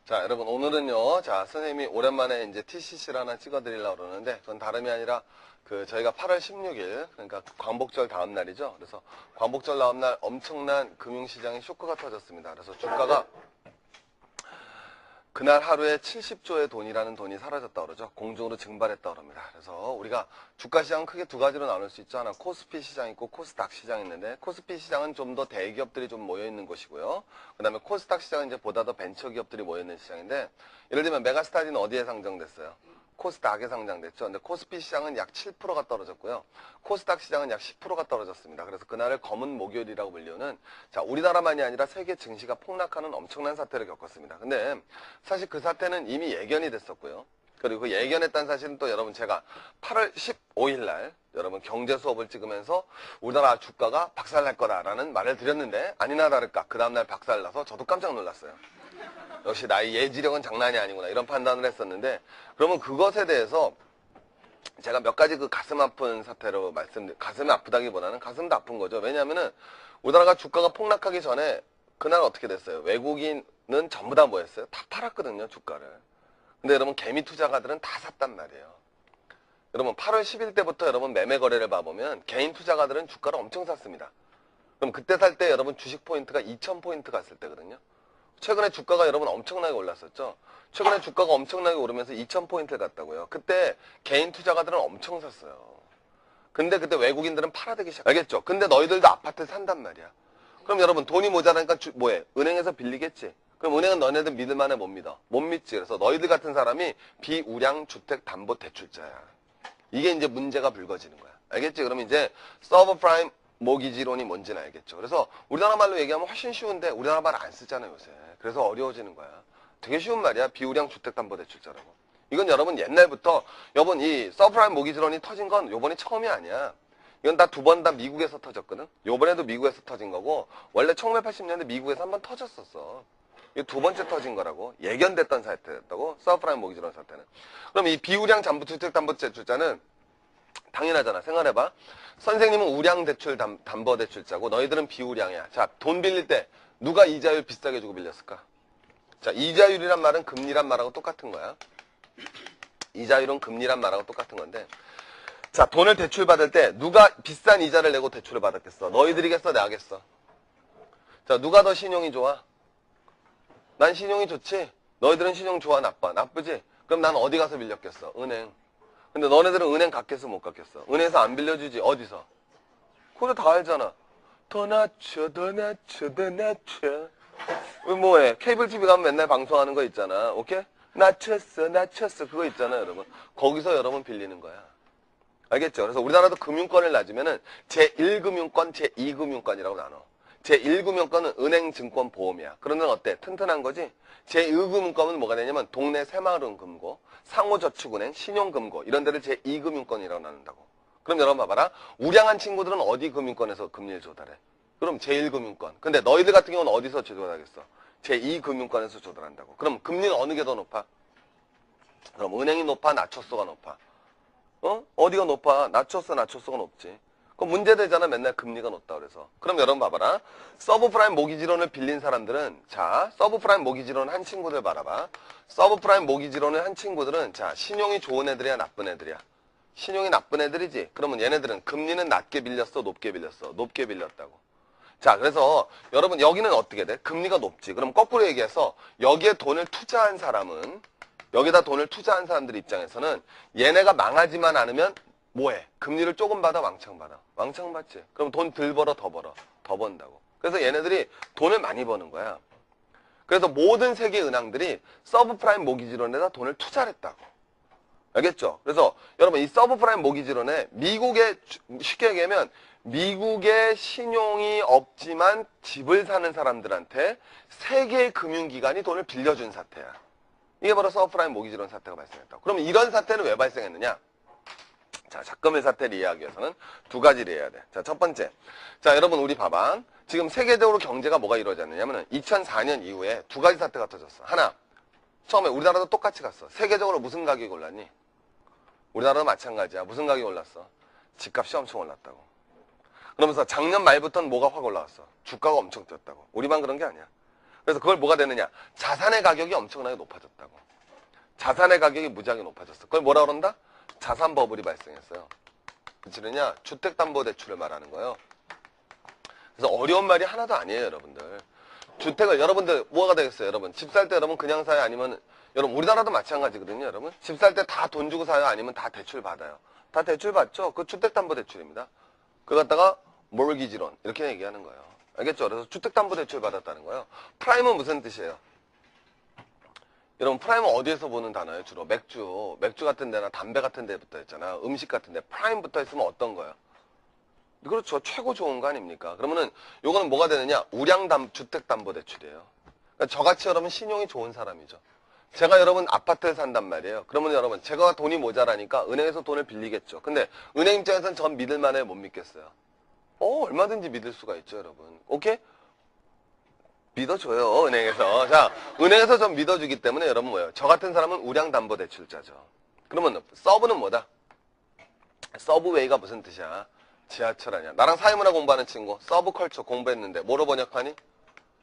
자, 여러분 오늘은요. 자, 선생님이 오랜만에 이제 TCC를 하나 찍어드리려고 그러는데 그건 다름이 아니라 저희가 8월 16일 그러니까 광복절 다음 날이죠. 그래서 광복절 다음 날 엄청난 금융시장에 쇼크가 터졌습니다. 그래서 주가가 그날 하루에 70조의 돈이라는 돈이 사라졌다 그러죠. 공중으로 증발했다 그럽니다. 그래서 우리가 주가 시장은 크게 두 가지로 나눌 수 있죠. 하나 코스피 시장 있고 코스닥 시장 있는데 코스피 시장은 좀 더 대기업들이 좀 모여 있는 곳이고요. 그다음에 코스닥 시장은 이제 보다 더 벤처 기업들이 모여 있는 시장인데 예를 들면 메가스타디는 어디에 상장됐어요? 코스닥에 상장됐죠. 근데 코스피 시장은 약 7%가 떨어졌고요. 코스닥 시장은 약 10%가 떨어졌습니다. 그래서 그날을 검은 목요일이라고 불리우는 자, 우리나라만이 아니라 세계 증시가 폭락하는 엄청난 사태를 겪었습니다. 근데 사실 그 사태는 이미 예견이 됐었고요. 그리고 그 예견했다는 사실은 또 여러분 제가 8월 15일 날 여러분 경제 수업을 찍으면서 우리나라 주가가 박살날 거다라는 말을 드렸는데 아니나 다를까 그 다음날 박살나서 저도 깜짝 놀랐어요. 역시 나의 예지력은 장난이 아니구나 이런 판단을 했었는데 그러면 그것에 대해서 제가 몇 가지 그 가슴 아픈 사태로 가슴이 아프다기보다는 가슴도 아픈 거죠. 왜냐하면은 우리나라가 주가가 폭락하기 전에 그날 어떻게 됐어요? 외국인은 전부 다 뭐였어요? 다 팔았거든요, 주가를. 근데 여러분 개미 투자가들은 다 샀단 말이에요. 여러분 8월 10일 때부터 여러분 매매 거래를 봐보면 개인 투자가들은 주가를 엄청 샀습니다. 그럼 그때 살 때 여러분 주식 포인트가 2,000포인트 갔을 때거든요. 최근에 주가가 여러분 엄청나게 올랐었죠. 최근에 주가가 엄청나게 오르면서 2,000포인트를 갔다고요. 그때 개인 투자가들은 엄청 샀어요. 근데 그때 외국인들은 팔아대기 시작. 알겠죠? 근데 너희들도 아파트 산단 말이야. 그럼 여러분 돈이 모자라니까 뭐해? 은행에서 빌리겠지. 그럼 은행은 너네들 믿을만해 못 믿어? 못 믿지. 그래서 너희들 같은 사람이 비우량 주택 담보 대출자야. 이게 이제 문제가 불거지는 거야. 알겠지? 그럼 이제 서브프라임 모기지론이 뭔지는 알겠죠. 그래서 우리나라 말로 얘기하면 훨씬 쉬운데 우리나라 말 안 쓰잖아요, 요새. 그래서 어려워지는 거야. 되게 쉬운 말이야. 비우량 주택담보대출자라고. 이건 여러분 옛날부터 여러분 이 서브프라임 모기지론이 터진 건 요번이 처음이 아니야. 이건 다 두 번 다 미국에서 터졌거든. 요번에도 미국에서 터진 거고 원래 1980년대 미국에서 한번 터졌었어. 이게 두 번째 터진 거라고. 예견됐던 사태였다고. 서브프라임 모기지론 사태는. 그럼 이 비우량 주택담보대출자는 당연하잖아. 생각해봐. 선생님은 우량 대출 담보대출자고 너희들은 비우량이야. 자, 돈 빌릴 때 누가 이자율 비싸게 주고 빌렸을까? 자, 이자율이란 말은 금리란 말하고 똑같은 거야. 이자율은 금리란 말하고 똑같은 건데 자, 돈을 대출받을 때 누가 비싼 이자를 내고 대출을 받았겠어? 너희들이겠어? 내가겠어? 자, 누가 더 신용이 좋아? 난 신용이 좋지? 너희들은 신용 좋아? 나빠? 나쁘지? 그럼 난 어디 가서 빌렸겠어? 은행. 근데 너네들은 은행 갔겠어? 못 갔겠어? 은행에서 안 빌려주지? 어디서? 그거 다 알잖아. 더 낮춰, 더 낮춰, 더 낮춰. 왜 뭐해? 케이블 TV 가면 맨날 방송하는 거 있잖아. 오케이? 낮췄어, 낮췄어. 그거 있잖아, 여러분. 거기서 여러분 빌리는 거야. 알겠죠? 그래서 우리나라도 금융권을 낮으면은 제1금융권, 제2금융권이라고 나눠. 제1금융권은 은행, 증권, 보험이야. 그런 데는 어때? 튼튼한 거지? 제2금융권은 뭐가 되냐면 동네 새마을금고, 상호저축은행, 신용금고 이런 데를 제2금융권이라고 나눈다고. 그럼 여러분 봐봐라. 우량한 친구들은 어디 금융권에서 금리를 조달해? 그럼 제1금융권. 근데 너희들 같은 경우는 어디서 조달하겠어? 제2금융권에서 조달한다고. 그럼 금리는 어느 게 더 높아? 그럼 은행이 높아? 낮췄어가 높아? 어디가 높아? 낮췄어가 높지. 그럼 문제되잖아. 맨날 금리가 높다 그래서. 그럼 여러분 봐봐라. 서브프라임 모기지론을 빌린 사람들은 자, 서브프라임 모기지론 한 친구들 봐라봐. 서브프라임 모기지론을 한 친구들은 자, 신용이 좋은 애들이야, 나쁜 애들이야? 신용이 나쁜 애들이지. 그러면 얘네들은 금리는 낮게 빌렸어, 높게 빌렸어? 높게 빌렸다고. 자, 그래서 여러분 여기는 어떻게 돼? 금리가 높지. 그럼 거꾸로 얘기해서 여기에 돈을 투자한 사람은 여기다 돈을 투자한 사람들 입장에서는 얘네가 망하지만 않으면 뭐해? 금리를 조금 받아, 왕창 받아? 왕창 받지. 그럼 돈 덜 벌어, 더 벌어? 더 번다고. 그래서 얘네들이 돈을 많이 버는 거야. 그래서 모든 세계 은행들이 서브프라임 모기지론에다 돈을 투자를 했다고. 알겠죠? 그래서 여러분 이 서브프라임 모기지론에 미국의 쉽게 얘기하면 미국의 신용이 없지만 집을 사는 사람들한테 세계 금융기관이 돈을 빌려준 사태야. 이게 바로 서브프라임 모기지론 사태가 발생했다. 그럼 이런 사태는 왜 발생했느냐? 자, 자금의 사태를 이해하기 위해서는 두 가지를 해야 돼. 자, 첫 번째. 자, 여러분 우리 봐봐. 지금 세계적으로 경제가 뭐가 이루어졌느냐면 2004년 이후에 두 가지 사태가 터졌어. 하나, 처음에 우리나라도 똑같이 갔어. 세계적으로 무슨 가격이 올랐니? 우리나라도 마찬가지야. 무슨 가격이 올랐어? 집값이 엄청 올랐다고. 그러면서 작년 말부터는 뭐가 확 올라왔어? 주가가 엄청 뛰었다고. 우리만 그런 게 아니야. 그래서 그걸 뭐가 되느냐? 자산의 가격이 엄청나게 높아졌다고. 자산의 가격이 무지하게 높아졌어. 그걸 뭐라 그런다? 자산 버블이 발생했어요. 그치느냐? 주택담보대출을 말하는 거예요. 그래서 어려운 말이 하나도 아니에요, 여러분들. 주택을, 여러분들, 뭐가 되겠어요, 여러분? 집 살 때 여러분 그냥 사요? 아니면, 여러분, 우리나라도 마찬가지거든요, 여러분. 집 살 때 다 돈 주고 사요? 아니면 다 대출 받아요? 다 대출 받죠? 그 주택담보대출입니다. 그걸 갖다가, 몰기지론. 이렇게 얘기하는 거예요. 알겠죠? 그래서 주택담보대출 받았다는 거예요. 프라임은 무슨 뜻이에요? 여러분 프라임은 어디에서 보는 단어예요? 주로 맥주 같은 데나 담배 같은 데 붙어 있잖아. 음식 같은 데 프라임 붙어 있으면 어떤 거예요? 그렇죠. 최고 좋은 거 아닙니까? 그러면은 요거는 뭐가 되느냐? 주택담보대출이에요. 그러니까 저같이 여러분 신용이 좋은 사람이죠. 제가 여러분 아파트에 산단 말이에요. 그러면 여러분 제가 돈이 모자라니까 은행에서 돈을 빌리겠죠. 근데 은행 입장에서는 전 믿을만해 못 믿겠어요? 얼마든지 믿을 수가 있죠, 여러분. 오케이? 믿어줘요, 은행에서. 자, 은행에서 좀 믿어주기 때문에 여러분 뭐예요? 저 같은 사람은 우량담보대출자죠. 그러면 서브는 뭐다? 서브웨이가 무슨 뜻이야? 지하철 아니야. 나랑 사회문화 공부하는 친구, 서브컬처 공부했는데 뭐로 번역하니?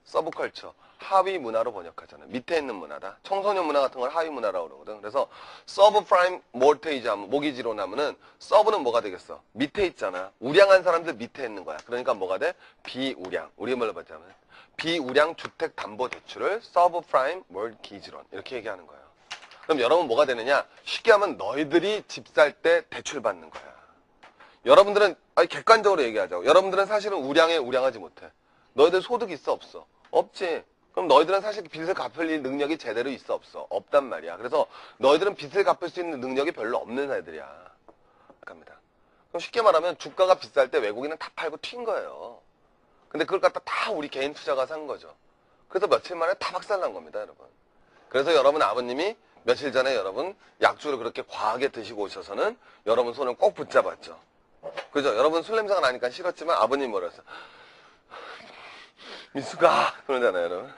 서브컬처. 하위 문화로 번역하잖아. 밑에 있는 문화다. 청소년 문화 같은 걸 하위 문화라고 그러거든. 그래서 서브프라임 모르테이지 하면, 모기지론 하면은 서브는 뭐가 되겠어? 밑에 있잖아. 우량한 사람들 밑에 있는 거야. 그러니까 뭐가 돼? 비우량. 우리 말로 봤자면 비우량 주택담보대출을 서브프라임 모기지론 이렇게 얘기하는 거예요. 그럼 여러분 뭐가 되느냐? 쉽게 하면 너희들이 집 살 때 대출 받는 거야. 여러분들은 객관적으로 얘기하자고. 여러분들은 사실은 우량하지 못해. 너희들 소득 있어 없어? 없지. 그럼 너희들은 사실 빚을 갚을 능력이 제대로 있어 없어? 없단 말이야. 그래서 너희들은 빚을 갚을 수 있는 능력이 별로 없는 애들이야. 갑니다. 그럼 쉽게 말하면 주가가 비쌀 때 외국인은 다 팔고 튄 거예요. 근데 그걸 갖다 다 우리 개인 투자가 산 거죠. 그래서 며칠 만에 다 박살난 겁니다, 여러분. 그래서 여러분 아버님이 며칠 전에 여러분 약주를 그렇게 과하게 드시고 오셔서는 여러분 손을 꼭 붙잡았죠. 그죠? 여러분 술 냄새가 나니까 싫었지만 아버님 뭐라 했어? 미수가 그러잖아요, 여러분.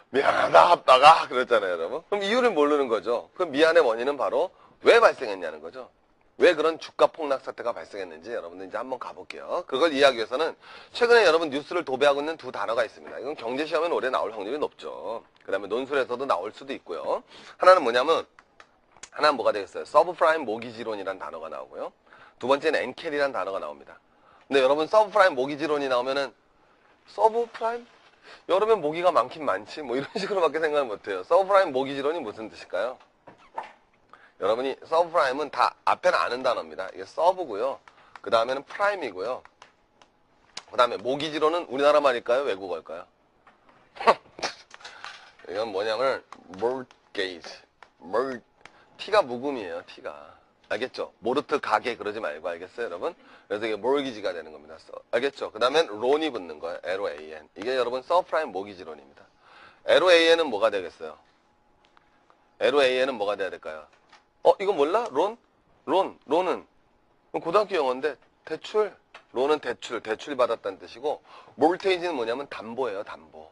미안하다 아빠가 그랬잖아요, 여러분. 그럼 이유를 모르는 거죠. 그 미안의 원인은 바로 왜 발생했냐는 거죠. 왜 그런 주가 폭락 사태가 발생했는지 여러분들 이제 한번 가볼게요. 그걸 이해하기 위해서는 최근에 여러분 뉴스를 도배하고 있는 두 단어가 있습니다. 이건 경제시험엔 올해 나올 확률이 높죠. 그 다음에 논술에서도 나올 수도 있고요. 하나는 뭐냐면 하나는 뭐가 되겠어요? 서브프라임 모기지론이라는 단어가 나오고요. 두 번째는 엔켈이라는 단어가 나옵니다. 근데 여러분 서브프라임 모기지론이 나오면은 서브프라임? 여러분 모기가 많긴 많지 뭐 이런 식으로밖에 생각을 못해요. 서브프라임 모기지론이 무슨 뜻일까요? 여러분이 서브프라임은 다 앞에는 아는 단어입니다. 이게 서브고요. 그 다음에는 프라임이고요. 그 다음에 모기지론은 우리나라 말일까요? 외국어일까요? 이건 뭐냐면 mortgage. T가 묵음이에요. T가. 알겠죠? 모르트 가게 그러지 말고 알겠어요 여러분? 그래서 이게 mortgage가 되는 겁니다. 알겠죠? 그 다음엔 론이 붙는 거예요. LOAN. 이게 여러분 서브프라임 모기지론입니다. LOAN은 뭐가 되겠어요? LOAN은 뭐가 돼야 될까요? 이거 몰라? 론은 고등학교 영어인데 대출. 론은 대출 받았다는 뜻이고 몰테이지는 뭐냐면 담보예요. 담보.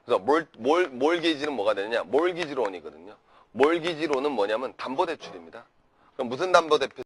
그래서 몰기지는 뭐가 되느냐? 몰기지론이거든요. 몰기지론은 뭐냐면 담보대출입니다. 그럼 무슨 담보대출?